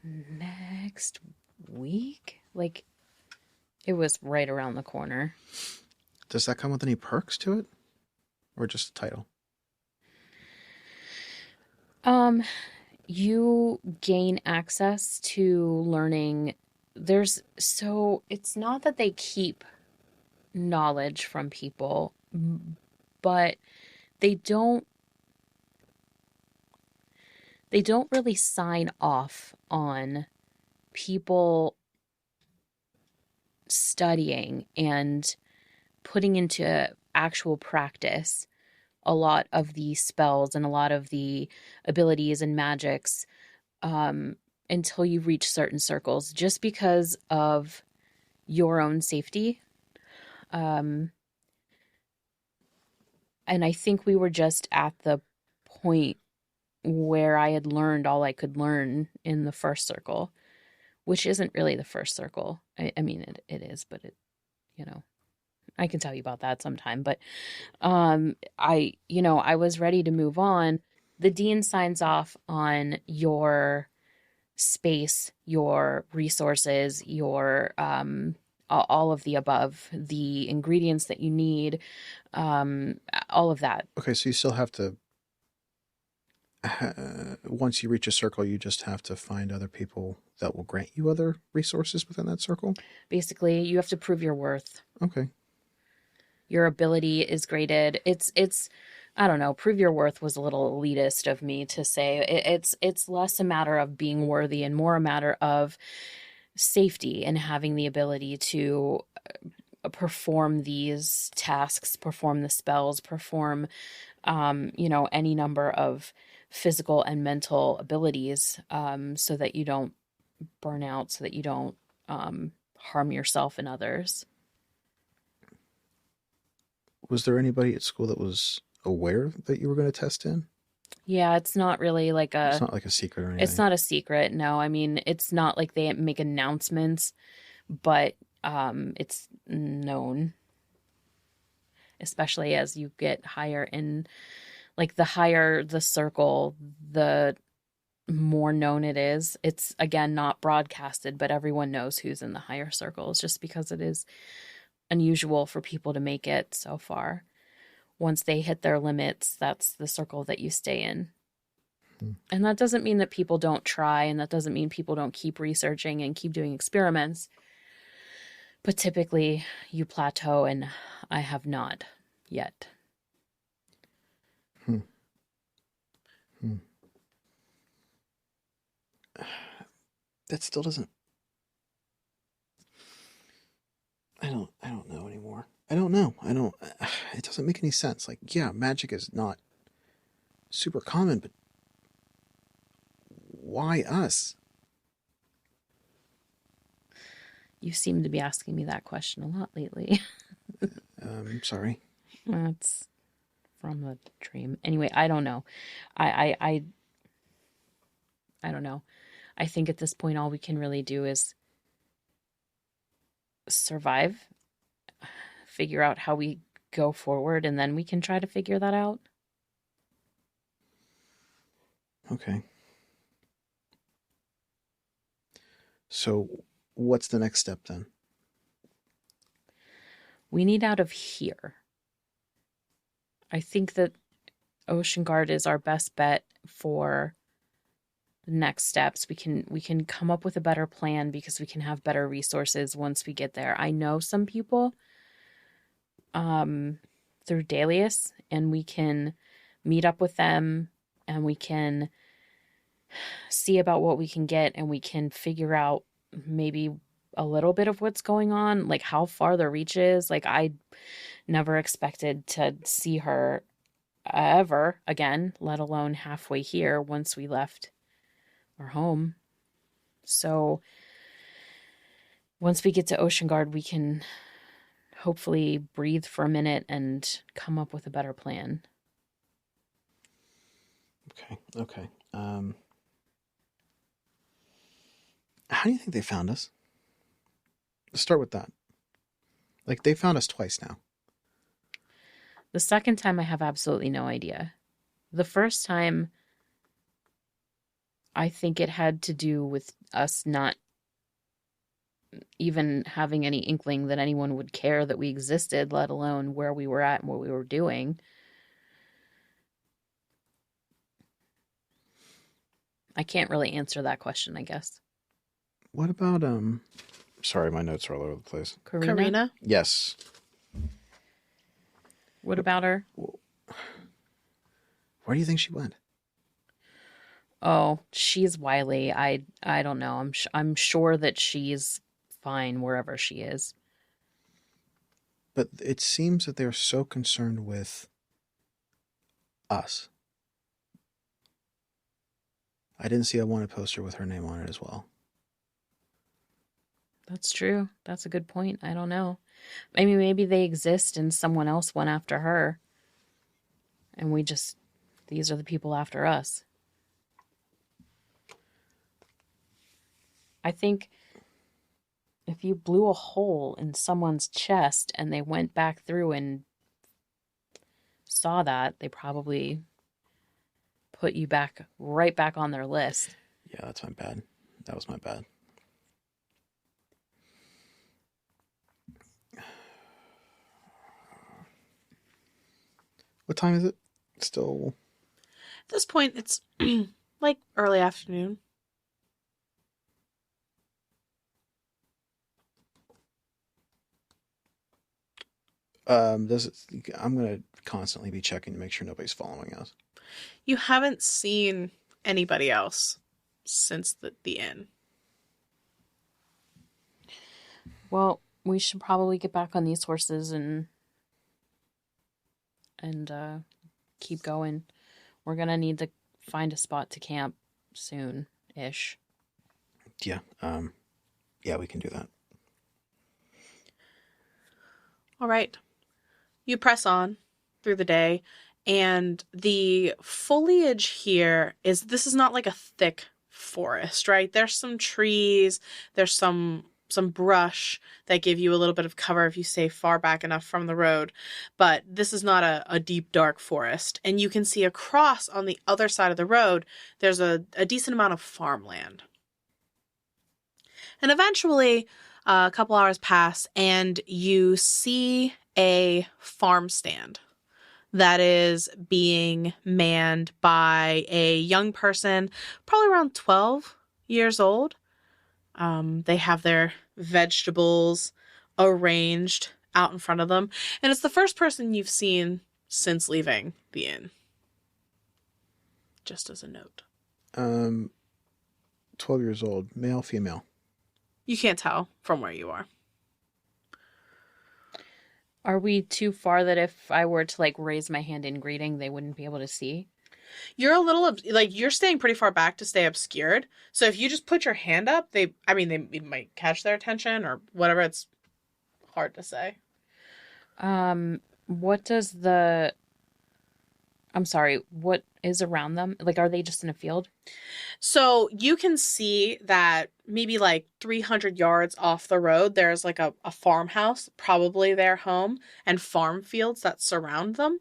Next week? Like, it was right around the corner. Does that come with any perks to it? Or just a title? You gain access to learning it's not that they keep knowledge from people, but they don't really sign off on people studying and putting into actual practice a lot of the spells and a lot of the abilities and magics, until you reach certain circles, just because of your own safety. And I think we were just at the point where I had learned all I could learn in the first circle, which isn't really the first circle. I mean, it is, but I can tell you about that sometime. But I was ready to move on. The dean signs off on your space, your resources, your all of the above, the ingredients that you need, all of that. Okay, so you still have to. Once you reach a circle, you just have to find other people that will grant you other resources within that circle. Basically, you have to prove your worth. Okay. Your ability is graded. It's I don't know, prove your worth was a little elitist of me to say. It's less a matter of being worthy and more a matter of safety and having the ability to perform these tasks, perform the spells, perform any number of physical and mental abilities, so that you don't burn out, so that you don't harm yourself and others. Was there anybody at school that was aware that you were going to test in? Yeah, it's not really like It's not like a secret or anything. It's not a secret. No, I mean, it's not like they make announcements, but it's known, especially as you get higher in, like, the higher the circle, the more known it is. It's, again, not broadcasted, but everyone knows who's in the higher circles, just because it is unusual for people to make it so far. Once they hit their limits, that's the circle that you stay in. And that doesn't mean that people don't try, and that doesn't mean people don't keep researching and keep doing experiments. But typically you plateau, and I have not yet. That still doesn't. I don't know anymore. I don't know. It doesn't make any sense. Like, yeah, magic is not super common, but why us? You seem to be asking me that question a lot lately. Sorry. That's from the dream. Anyway, I don't know. I don't know. I think at this point, all we can really do is survive, figure out how we go forward, and then we can try to figure that out. Okay. So what's the next step then? We need out of here. I think that Ocean Guard is our best bet for the next steps. We can come up with a better plan because we can have better resources once we get there. I know some people through Dalius, and we can meet up with them, and we can see about what we can get, and we can figure out maybe a little bit of what's going on, like how far the reach is. Like, I never expected to see her ever again, let alone halfway here once we left our home. So once we get to Ocean Guard, we can hopefully breathe for a minute and come up with a better plan. Okay. How do you think they found us? Let's start with that. Like, they found us twice now. The second time, I have absolutely no idea. The first time, I think it had to do with us not even having any inkling that anyone would care that we existed, let alone where we were at and what we were doing. I can't really answer that question, I guess. What about Sorry, my notes are all over the place. Karina? Yes. What about her? Where do you think she went? Oh, she's wily. I don't know. I'm sure that she's fine wherever she is. But it seems that they're so concerned with us. I didn't see a wanted poster with her name on it as well. That's true. That's a good point. I don't know. Maybe they exist and someone else went after her. And these are the people after us. I think if you blew a hole in someone's chest and they went back through and saw that, they probably put you right back on their list. Yeah, that's my bad. That was my bad. What time is it? Still... At this point, it's like early afternoon. I'm gonna constantly be checking to make sure nobody's following us. You haven't seen anybody else since the inn. Well, we should probably get back on these horses and keep going. We're gonna need to find a spot to camp soon-ish. Yeah, we can do that. All right. You press on through the day, and the foliage here this is not like a thick forest, right? There's some trees, there's some brush that give you a little bit of cover if you stay far back enough from the road, but this is not a deep, dark forest. And you can see across on the other side of the road, there's a decent amount of farmland. And eventually, a couple hours pass, and you see a farm stand that is being manned by a young person, probably around 12 years old. They have their vegetables arranged out in front of them, and it's the first person you've seen since leaving the inn. Just as a note. 12 years old, male, female. You can't tell from where you are. Are we too far that if I were to raise my hand in greeting, they wouldn't be able to see? You're a little you're staying pretty far back to stay obscured. So if you just put your hand up, they might catch their attention or whatever. It's hard to say. What is around them? Are they just in a field? So you can see that maybe 300 yards off the road, there's a farmhouse, probably their home, and farm fields that surround them.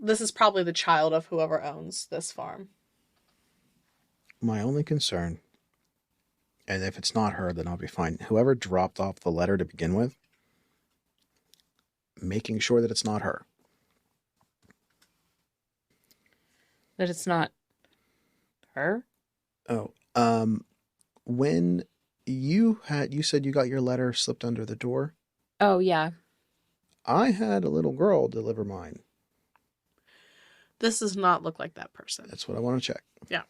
This is probably the child of whoever owns this farm. My only concern, and if it's not her, then I'll be fine. Whoever dropped off the letter to begin with, making sure that it's not her. That it's not her? Oh, when you said you got your letter slipped under the door? Oh, yeah. I had a little girl deliver mine. This does not look like that person. That's what I want to check. Yeah.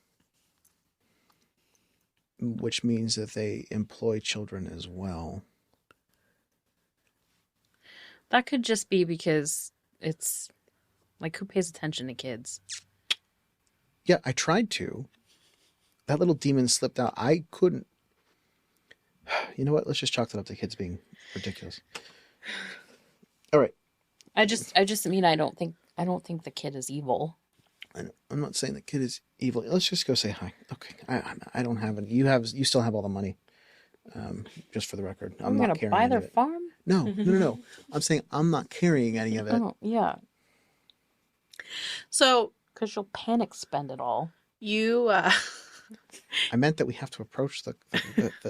Which means that they employ children as well. That could just be because it's who pays attention to kids? Yeah, I tried to. That little demon slipped out. I couldn't. You know what? Let's just chalk that up to kids being ridiculous. All right. I just mean I don't think the kid is evil. I'm not saying the kid is evil. Let's just go say hi. Okay. I don't have any. You still have all the money. Just for the record, I'm not carrying buy any their of it. farm. No. I'm saying I'm not carrying any of it. Oh, yeah. So, because you'll panic spend it all. You. I meant that we have to approach the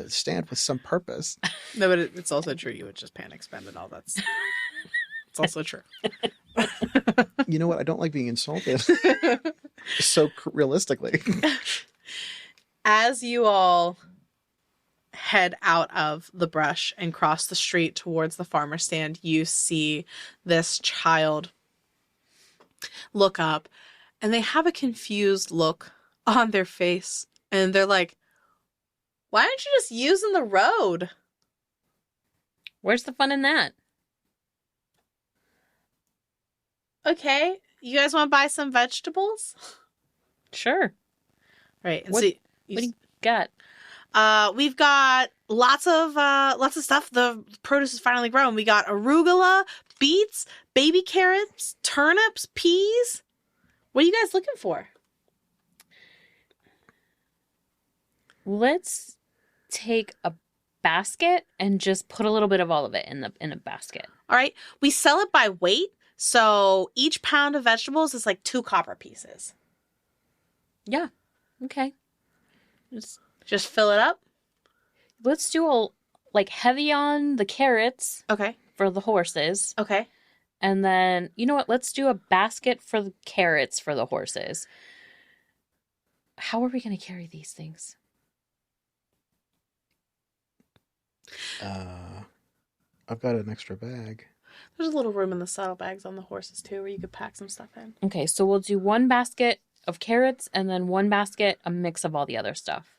stand with some purpose. No, but it's also true. You would just panic spend it all. It's also true. You know what? I don't like being insulted so realistically. As you all head out of the brush and cross the street towards the farmer stand, you see this child look up, and they have a confused look on their face. And they're like, why aren't you just using the road? Where's the fun in that? Okay, you guys want to buy some vegetables? Sure. Right. And What- so What do you got? we've got lots of stuff. The produce is finally grown. We got arugula, beets, baby carrots, turnips, peas. What are you guys looking for? Let's take a basket and just put a little bit of all of it in a basket. All right. We sell it by weight. So each pound of vegetables is like 2 copper pieces. Yeah. Okay. Just fill it up. Let's do heavy on the carrots Okay. for the horses. Okay. And then, you know what? Let's do a basket for the carrots for the horses. How are we going to carry these things? I've got an extra bag. There's a little room in the saddlebags on the horses too, where you could pack some stuff in. Okay, so we'll do 1 basket of carrots and then 1 basket, a mix of all the other stuff.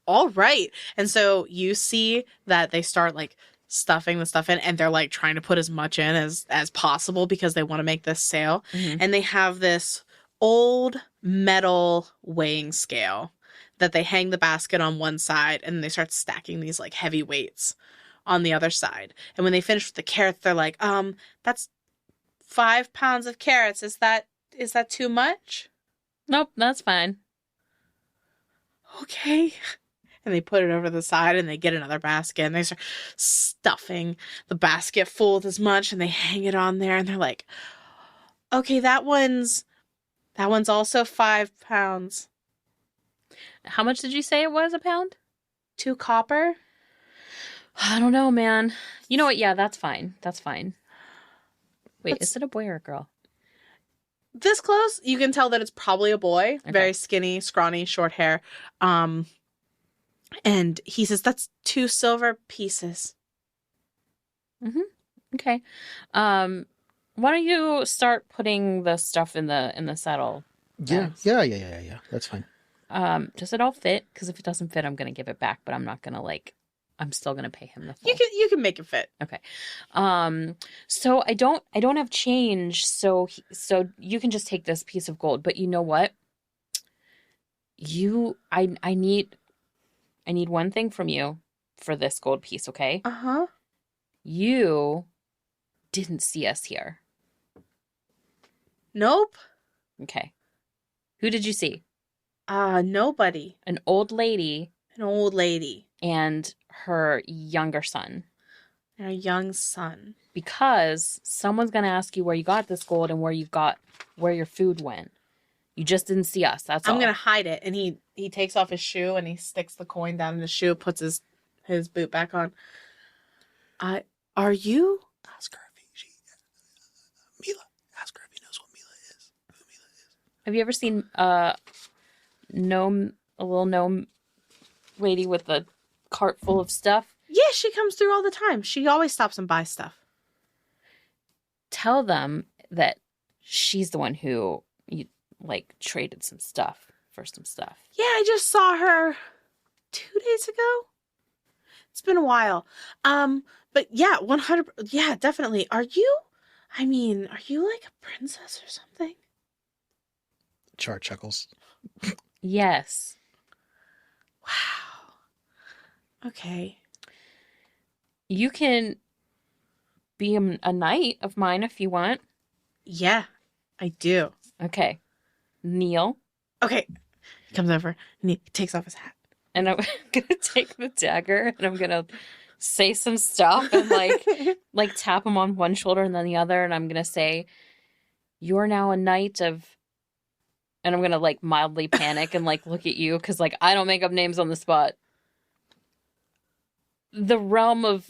All right. And so you see that they start like stuffing the stuff in, and they're like trying to put as much in as possible because they want to make this sale. Mhm. And they have this old metal weighing scale that they hang the basket on one side, and they start stacking these like heavy weights on the other side. And when they finish with the carrots, they're like, that's 5 pounds of carrots. Is that too much? Nope, that's fine. Okay. And they put it over the side, and they get another basket, and they start stuffing the basket full with as much, and they hang it on there, and they're like, okay, that one's also 5 pounds. How much did you say it was a pound? 2 copper? I don't know, man. You know what? Yeah, that's fine. That's fine. Wait, Let's- is it a boy or a girl? This close, you can tell that it's probably a boy. Okay. Very skinny, scrawny, short hair. And he says, that's 2 silver pieces. Okay. Why don't you start putting the stuff in the saddle? Yeah. That's fine. Does it all fit? Because if it doesn't fit, I'm gonna give it back, but I'm not gonna I'm still gonna pay him the full. You can make it fit. Okay. So I don't have change, so you can just take this piece of gold. But you know what? I need one thing from you for this gold piece, okay? Uh-huh. You didn't see us here. Nope. Okay. Who did you see? Nobody. An old lady An old lady. and her younger son. And a young son. Because someone's going to ask you where you got this gold and where your food went. You just didn't see us. That's all. I'm going to hide it. And he takes off his shoe, and he sticks the coin down in his shoe, puts his boot back on. Are you? Ask her if Mila. Ask her if he knows what Mila is. Who Mila is. Have you ever seen a little gnome lady with a cart full of stuff? Yeah, she comes through all the time. She always stops and buys stuff. Tell them that she's the one who traded some stuff for some stuff. Yeah, I just saw her 2 days ago. It's been a while. But yeah, 100. Yeah, definitely. Are you like a princess or something? Char chuckles. Yes. Wow. Okay. You can be a knight of mine if you want. Yeah, I do. Okay. Kneel. Okay. He comes over and he takes off his hat. And I'm going to take the dagger and I'm going to say some stuff and tap him on one shoulder and then the other. And I'm going to say, you're now a knight of... And I'm going to mildly panic and look at you because I don't make up names on the spot. The realm of...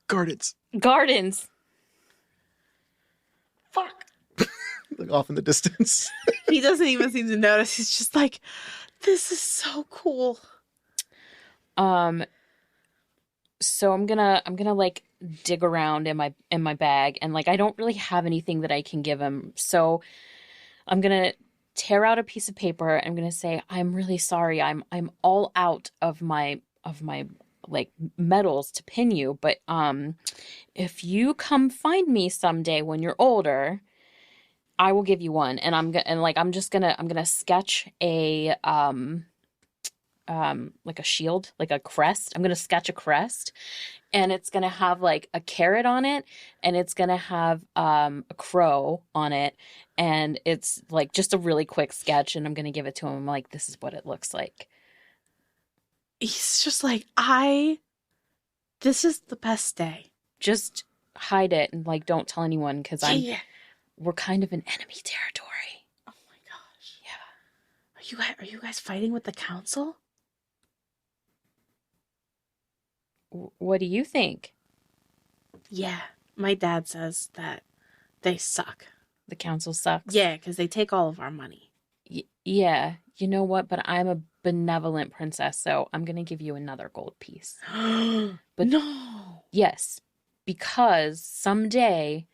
Gardens. Fuck. like off in the distance. He doesn't even seem to notice. He's just like, this is so cool. So I'm gonna like dig around in my bag, and like I don't really have anything that I can give him. So I'm gonna tear out a piece of paper. I'm gonna say, I'm really sorry. I'm all out of my like medals to pin you, but if you come find me someday when you're older, I will give you one. And I'm gonna sketch a like a shield, like a crest. I'm gonna sketch a crest, and it's gonna have like a carrot on it, and it's gonna have a crow on it, and it's like just a really quick sketch, and I'm gonna give it to him. I'm like, this is what it looks like. He's just like, this is the best day. Just hide it and like don't tell anyone, because we're kind of in enemy territory. Oh my gosh. Yeah. Are you guys fighting with the council? What do you think? Yeah. My dad says that they suck. The council sucks? Yeah, because they take all of our money. Yeah. You know what? But I'm a benevolent princess, so I'm going to give you another gold piece. But no. Yes, because someday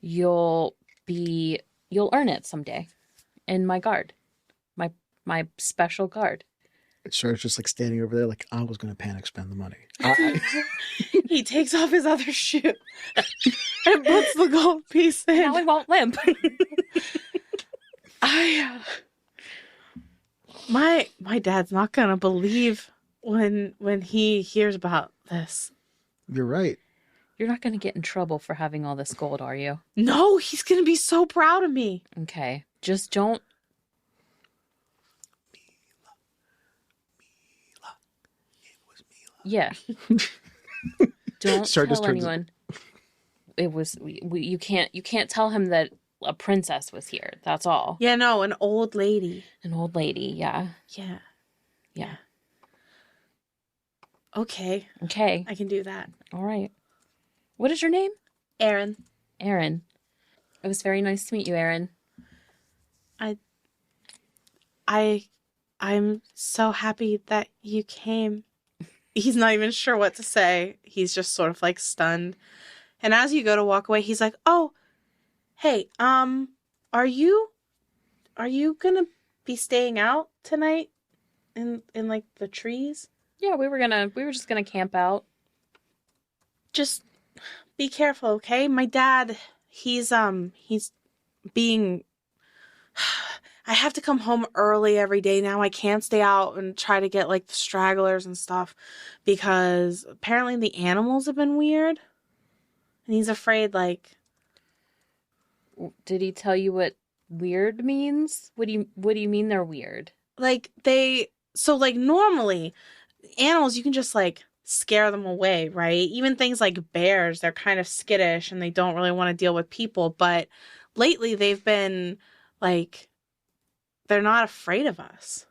you'll earn it someday in my guard. My special guard. Char's just like standing over there like, I was going to panic spend the money. He takes off his other shoe and puts the gold piece in. Now I won't limp. My dad's not going to believe when he hears about this. You're right. You're not going to get in trouble for having all this gold, are you? No, he's going to be so proud of me. Okay. Just don't. Mila. It was Mila. Yeah. Don't Char tell anyone. It was you can't tell him that a princess was here. That's all. Yeah, no, an old lady. An old lady, yeah. Yeah. Okay. Okay. I can do that. All right. What is your name? Aaron. Aaron. It was very nice to meet you, Aaron. I'm so happy that you came. He's not even sure what to say. He's just sort of like stunned. And as you go to walk away, he's like, "Oh, hey, are you gonna be staying out tonight in like the trees?" Yeah, we were just gonna camp out. Just be careful, okay? My dad, he's being I have to come home early every day now. I can't stay out and try to get like the stragglers and stuff because apparently the animals have been weird. And he's afraid like Did he tell you what weird means? What do you mean they're weird? like normally animals you can just like scare them away, right? Even things like bears, they're kind of skittish and they don't really want to deal with people, but lately they've been like they're not afraid of us.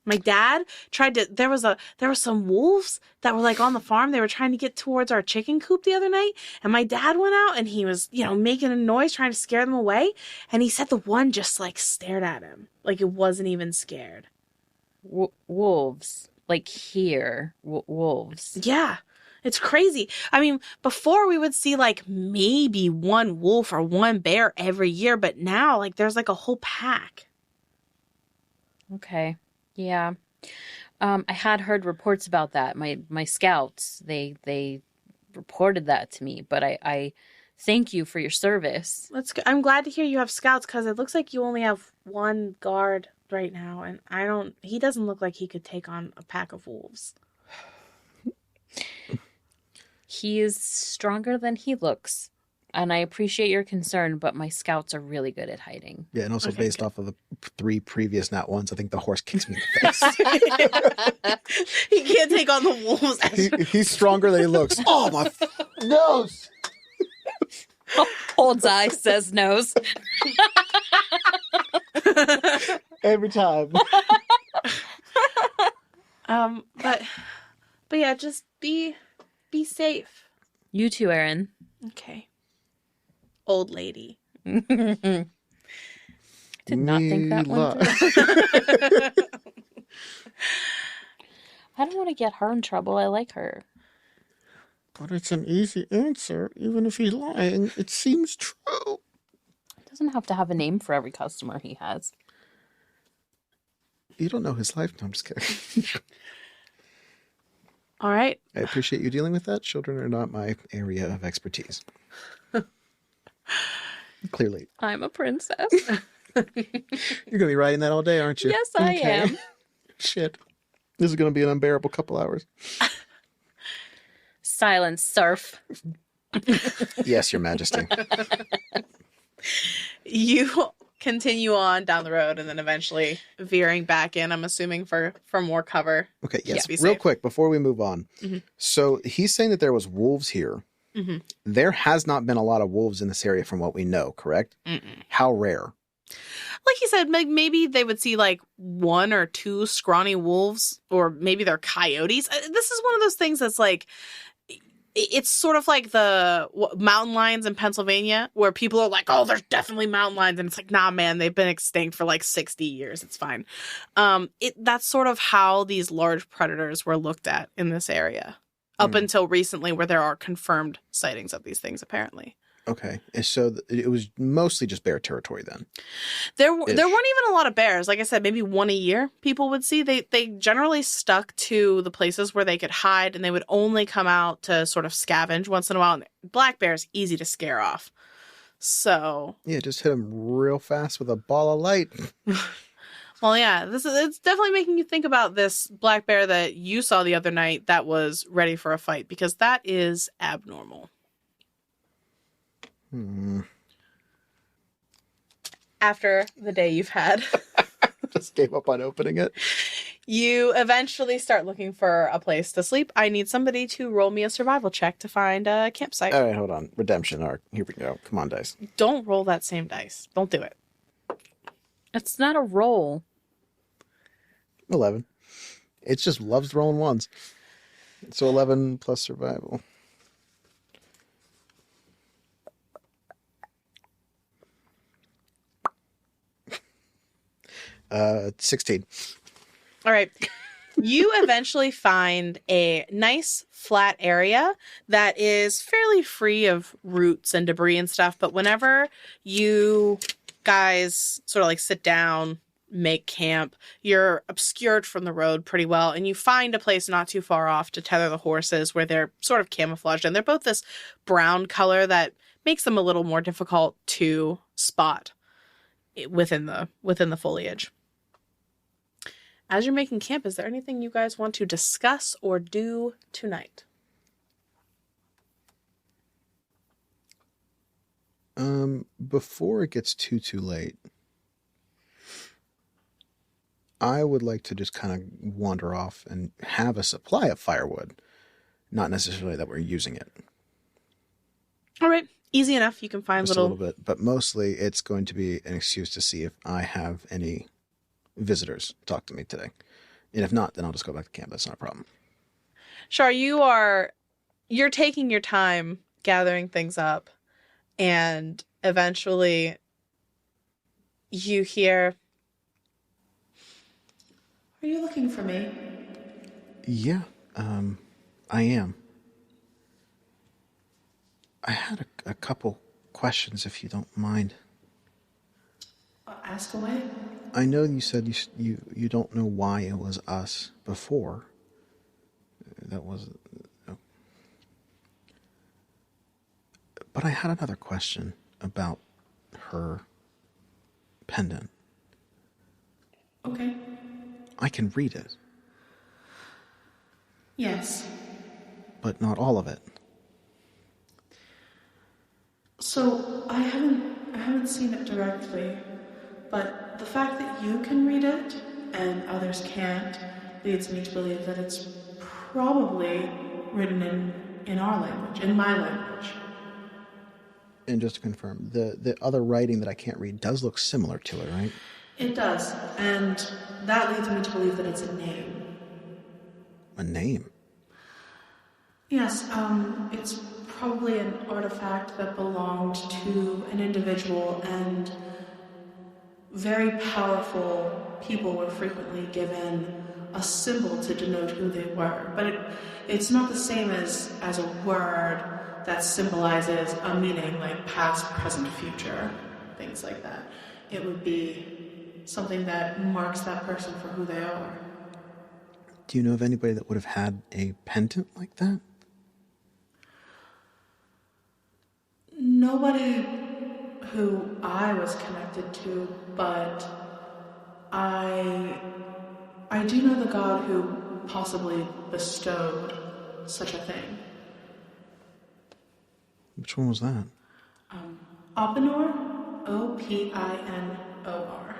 My dad tried to there were some wolves that were like on the farm. They were trying to get towards our chicken coop the other night, and my dad went out and he was, making a noise trying to scare them away, and he said the one just like stared at him like it wasn't even scared. Wolves. Like here, wolves. Yeah, it's crazy. I mean, before we would see like maybe one wolf or one bear every year, but now like there's like a whole pack. Okay. Yeah. I had heard reports about that. My scouts, they reported that to me, but I thank you for your service. That's good. I'm glad to hear you have scouts because it looks like you only have one guard right now, and he doesn't look like he could take on a pack of wolves. He is stronger than he looks, and I appreciate your concern, but my scouts are really good at hiding. Yeah, and also based off of the 3 previous nat ones, I think the horse kicks me in the face. He can't take on the wolves. He's stronger than he looks. Oh, my nose! Holds eye, says nose. Every time. But yeah, just be safe. You too, Aaron. Okay. Old lady. Did not think that one Mila. through. I don't want to get her in trouble. I like her. But it's an easy answer. Even if he's lying, it seems true. Doesn't have to have a name for every customer he has. You don't know his life. No, I'm just kidding. All right. I appreciate you dealing with that. Children are not my area of expertise. Clearly. I'm a princess. You're going to be writing that all day, aren't you? Yes, I am. Shit. This is going to be an unbearable couple hours. Silence, serf. Yes, Your Majesty. You continue on down the road and then eventually veering back in, I'm assuming, for more cover. Okay, yes. Be Real safe. quick, before we move on. Mm-hmm. So he's saying that there was wolves here. Mm-hmm. There has not been a lot of wolves in this area from what we know, correct? Mm-mm. How rare? Like you said, maybe they would see like 1 or 2 scrawny wolves, or maybe they're coyotes. This is one of those things that's like, it's sort of like the mountain lions in Pennsylvania, where people are like, oh, there's definitely mountain lions. And it's like, nah, man, they've been extinct for like 60 years. It's fine. That's sort of how these large predators were looked at in this area up until recently, where there are confirmed sightings of these things, apparently. Okay. And so it was mostly just bear territory then. There weren't even a lot of bears. Like I said, maybe 1 a year people would see. They generally stuck to the places where they could hide, and they would only come out to sort of scavenge once in a while. And black bears, easy to scare off. So Yeah, just hit them real fast with a ball of light. well, yeah, it's definitely making you think about this black bear that you saw the other night that was ready for a fight, because that is abnormal. After the day you've had, Just gave up on opening it. you eventually start looking for a place to sleep. I need somebody to roll me a survival check to find a campsite. All right, hold on. Redemption arc. Here we go. Come on, dice. Don't roll that same dice. Don't do it. It's not a roll. 11. It just loves rolling ones. So 11 plus survival. 16. All right. You eventually find a nice flat area that is fairly free of roots and debris and stuff. But whenever you guys sort of like sit down, make camp, you're obscured from the road pretty well. And you find a place not too far off to tether the horses where they're sort of camouflaged. And they're both this brown color that makes them a little more difficult to spot within the foliage. As you're making camp, is there anything you guys want to discuss or do tonight? Before it gets too late, I would like to just kind of wander off and have a supply of firewood. Not necessarily that we're using it. All right. Easy enough. You can find Just a little bit. But mostly it's going to be an excuse to see if I have any visitors talk to me today. And if not, then I'll just go back to camp. That's not a problem. Char, you're taking your time gathering things up, and eventually you hear, "Are you looking for me?" Yeah, I am. I had a couple questions, if you don't mind. Ask away. I know you said you don't know why it was us before. That was... But I had another question about her pendant. Okay. I can read it, Yes. but not all of it. So I haven't seen it directly, but the fact that you can read it and others can't leads me to believe that it's probably written in our language, in my language. And just to confirm, the other writing that I can't read does look similar to it, right? It does, and that leads me to believe that it's a name. A name? Yes, it's probably an artifact that belonged to an individual, and very powerful people were frequently given a symbol to denote who they were. But it's not the same as a word that symbolizes a meaning like past, present, future, things like that. It would be something that marks that person for who they are. Do you know of anybody that would have had a pendant like that? Nobody who I was connected to, but I do know the god who possibly bestowed such a thing. Which one was that? Opinor, Opinor.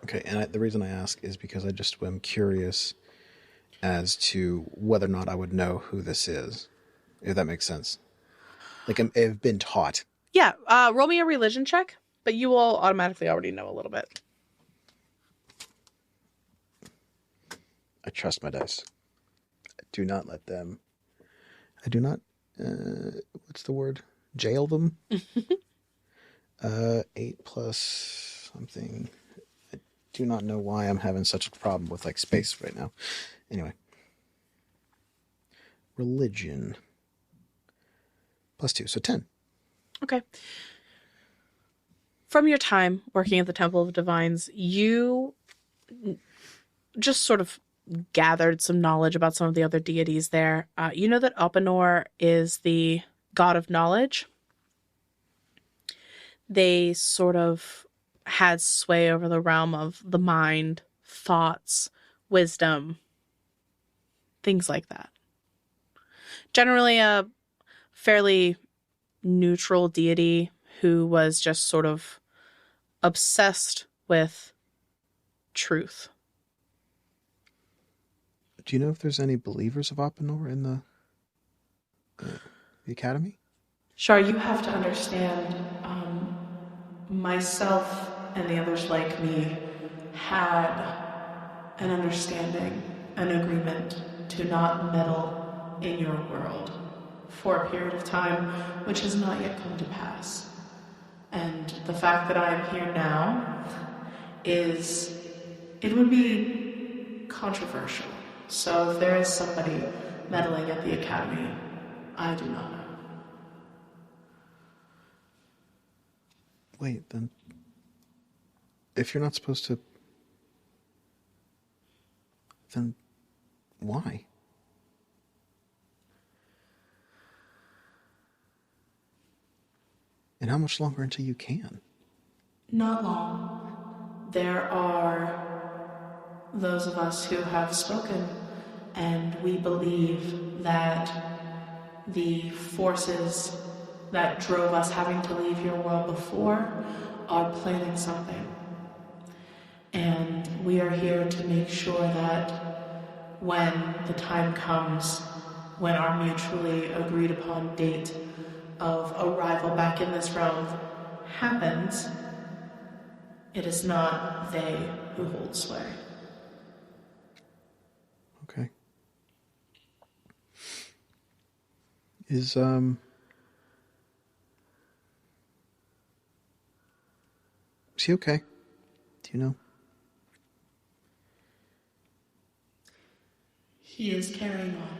Okay, and the reason I ask is because I just am curious as to whether or not I would know who this is, if that makes sense. Like, I've been taught. Yeah, roll me a religion check, but you will automatically already know a little bit. I trust my dice. I do not let them. I do not. What's the word? Jail them. 8 plus something. I do not know why I'm having such a problem with like space right now. Anyway, religion +2, so 10. Okay. From your time working at the Temple of Divines, you just sort of gathered some knowledge about some of the other deities there. You know that Opinor is the god of knowledge. They sort of had sway over the realm of the mind, thoughts, wisdom, things like that. Generally a fairly neutral deity who was just sort of obsessed with truth. Do you know if there's any believers of Opinor in the academy? Char, you have to understand, myself and the others like me had an understanding, an agreement to not meddle in your world for a period of time, which has not yet come to pass. And the fact that I am here now it would be controversial. So if there is somebody meddling at the academy, I do not know. Wait, then if you're not supposed to, then why? And how much longer until you can? Not long. There are those of us who have spoken, and we believe that the forces that drove us having to leave your world before are planning something. And we are here to make sure that when the time comes, when our mutually agreed upon date of arrival back in this realm happens, it is not they who hold sway. Okay. Is he okay? Do you know? He is carrying on.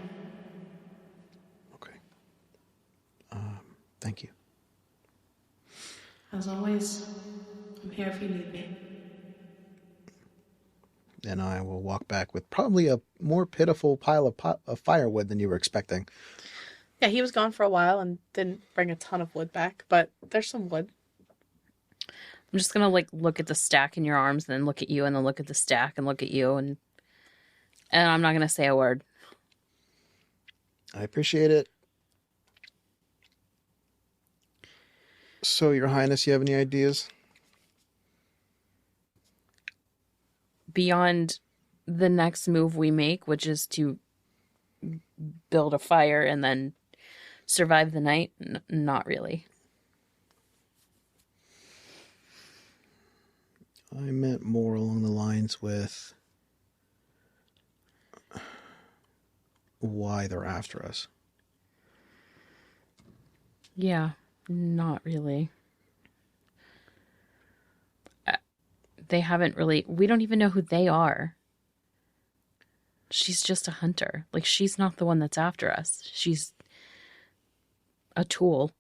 Okay. Thank you. As always, I'm here if you need me. And I will walk back with probably a more pitiful pile of firewood than you were expecting. Yeah, he was gone for a while and didn't bring a ton of wood back, but there's some wood. I'm just gonna like look at the stack in your arms and then look at you and then look at the stack and look at you and I'm not gonna say a word. I appreciate it. So, Your Highness, you have any ideas? Beyond the next move we make, which is to build a fire and then survive the night, not really. I meant more along the lines with why they're after us. Yeah, not really. They haven't really, we don't even know who they are. She's just a hunter. Like, she's not the one that's after us. She's a tool.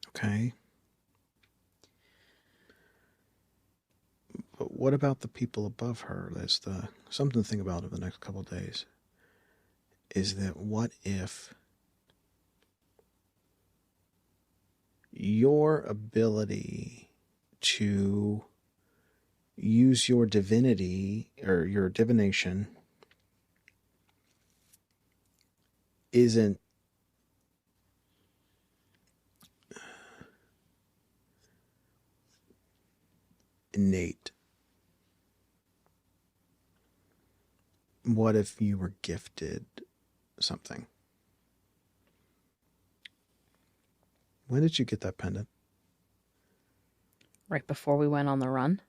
Okay. But what about the people above her? That's something to think about over the next couple of days. Is that what if your ability to use your divinity or your divination isn't innate? What if you were gifted something? When did you get that pendant? Right before we went on the run.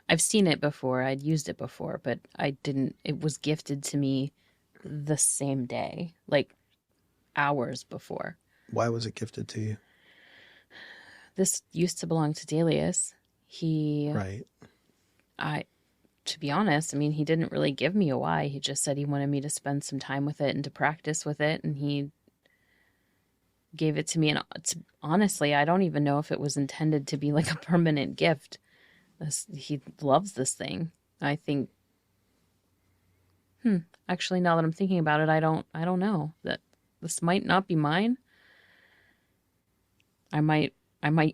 I've seen it before. I'd used it before, but I didn't. It was gifted to me the same day, like hours before. Why was it gifted to you? This used to belong to Delius. Right. To be honest, I mean, he didn't really give me a why. He just said he wanted me to spend some time with it and to practice with it, and he gave it to me. And honestly, I don't even know if it was intended to be like a permanent gift. He loves this thing. I think. Actually, now that I'm thinking about it, I don't know. That this might not be mine. I might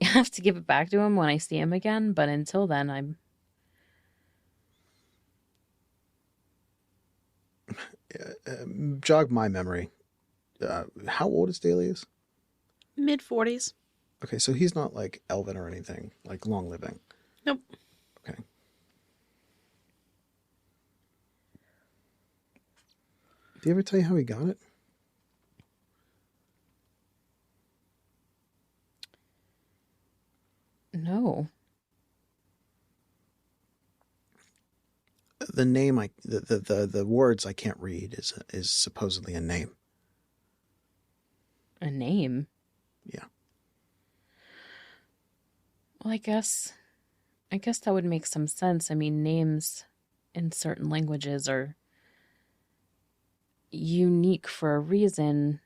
have to give it back to him when I see him again. But until then, I'm. Jog my memory. How old is Delius? Mid-40s. Okay, so he's not like elven or anything, like long living. Nope. Okay. Did he ever tell you how he got it? No. The name the words I can't read is supposedly a name. A name? Yeah. Well, I guess that would make some sense. I mean, names in certain languages are unique for a reason.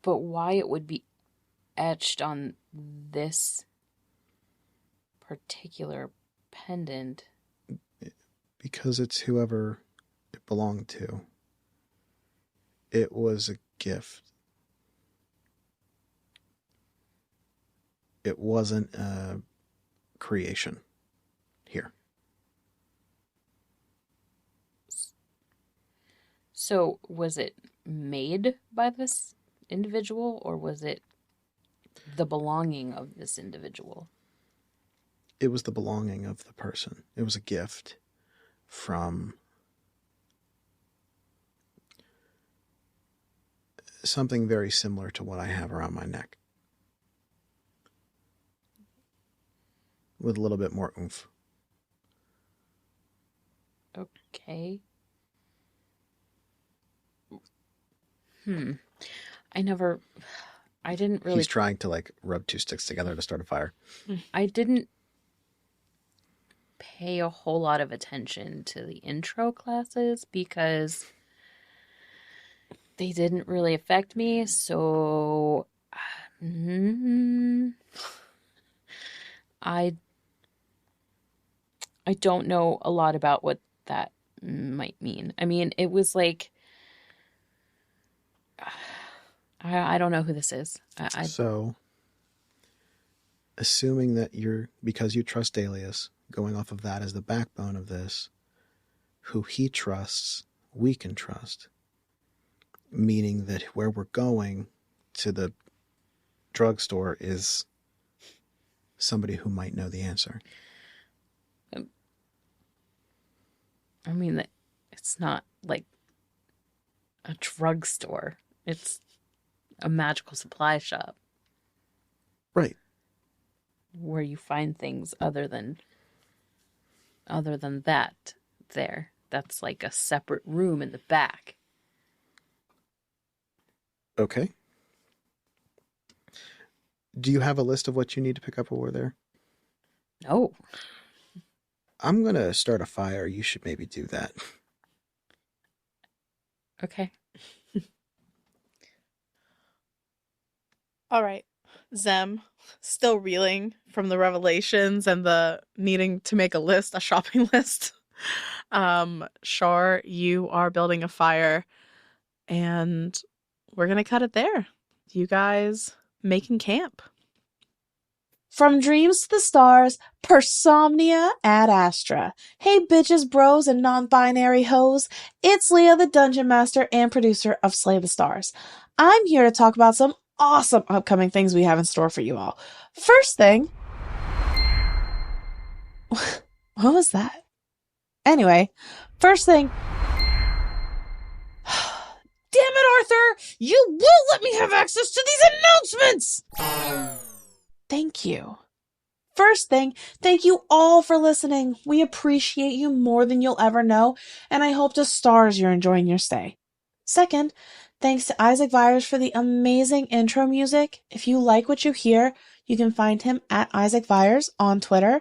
But why it would be etched on this particular pendant? Because it's whoever it belonged to. It was a gift. It wasn't a creation here. So was it made by this individual, or was it the belonging of this individual? It was the belonging of the person. It was a gift from something very similar to what I have around my neck, with a little bit more oomph. Okay. I didn't really... He's trying to like rub two sticks together to start a fire. I didn't pay a whole lot of attention to the intro classes because they didn't really affect me, so I don't know a lot about what that might mean. I mean, it was like I don't know who this is. So, assuming that because you trust Delius, going off of that as the backbone of this, who he trusts, we can trust. Meaning that where we're going to the drugstore is somebody who might know the answer. I mean, it's not like a drugstore. It's a magical supply shop. Right. Where you find things other than other than that that's like a separate room in the back. Okay. Do you have a list of what you need to pick up over there? No. I'm going to start a fire. You should maybe do that. Okay. All right. Zem, still reeling from the revelations and the needing to make a shopping list. Char, you are building a fire, and we're going to cut it there. You guys making camp. From dreams to the stars, persomnia ad astra. Hey bitches, bros, and non-binary hoes. It's Leah, the Dungeon Master and producer of Slay the Stars. I'm here to talk about some awesome upcoming things we have in store for you all. First thing... What was that? Anyway, first thing... Damn it, Arthur! You will let me have access to these announcements! Thank you. First thing, thank you all for listening. We appreciate you more than you'll ever know, and I hope to stars you're enjoying your stay. Second, thanks to Isaac Vyers for the amazing intro music. If you like what you hear, you can find him at Isaac Vyers on Twitter.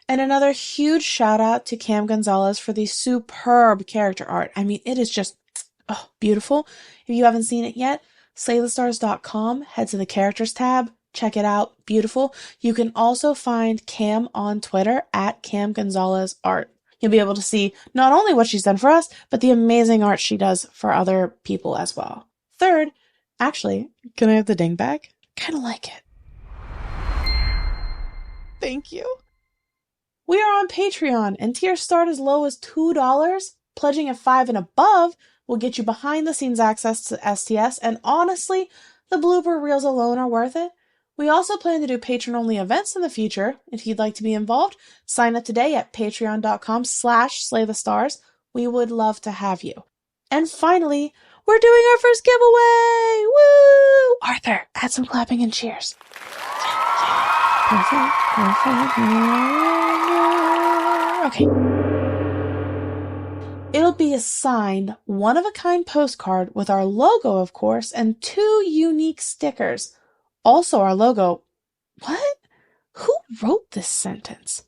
And another huge shout out to Cam Gonzalez for the superb character art. I mean, it is just beautiful. If you haven't seen it yet, slaythestars.com, head to the characters tab. Check it out. Beautiful. You can also find Cam on Twitter at Cam Gonzalez Art. You'll be able to see not only what she's done for us, but the amazing art she does for other people as well. Third, actually, can I have the ding back? Kind of like it. Thank you. We are on Patreon, and tiers start as low as $2. Pledging at $5 and above will get you behind-the-scenes access to STS, and honestly, the blooper reels alone are worth it. We also plan to do patron-only events in the future. If you'd like to be involved, sign up today at patreon.com/slaythestars. We would love to have you. And finally, we're doing our first giveaway! Woo! Arthur, add some clapping and cheers. Perfect. Okay. It'll be a signed, one-of-a-kind postcard with our logo, of course, and 2 unique stickers. Also our logo. What? Who wrote this sentence?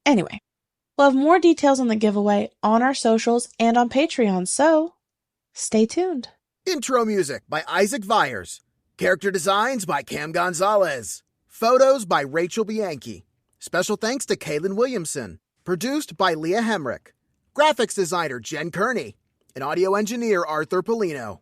Anyway, we'll have more details on the giveaway on our socials and on Patreon, so stay tuned. Intro music by Isaac Vyers. Character designs by Cam Gonzalez. Photos by Rachel Bianchi. Special thanks to Kaylin Williamson. Produced by Leah Hemrick. Graphics designer Jen Kearney. And audio engineer Arthur Polino.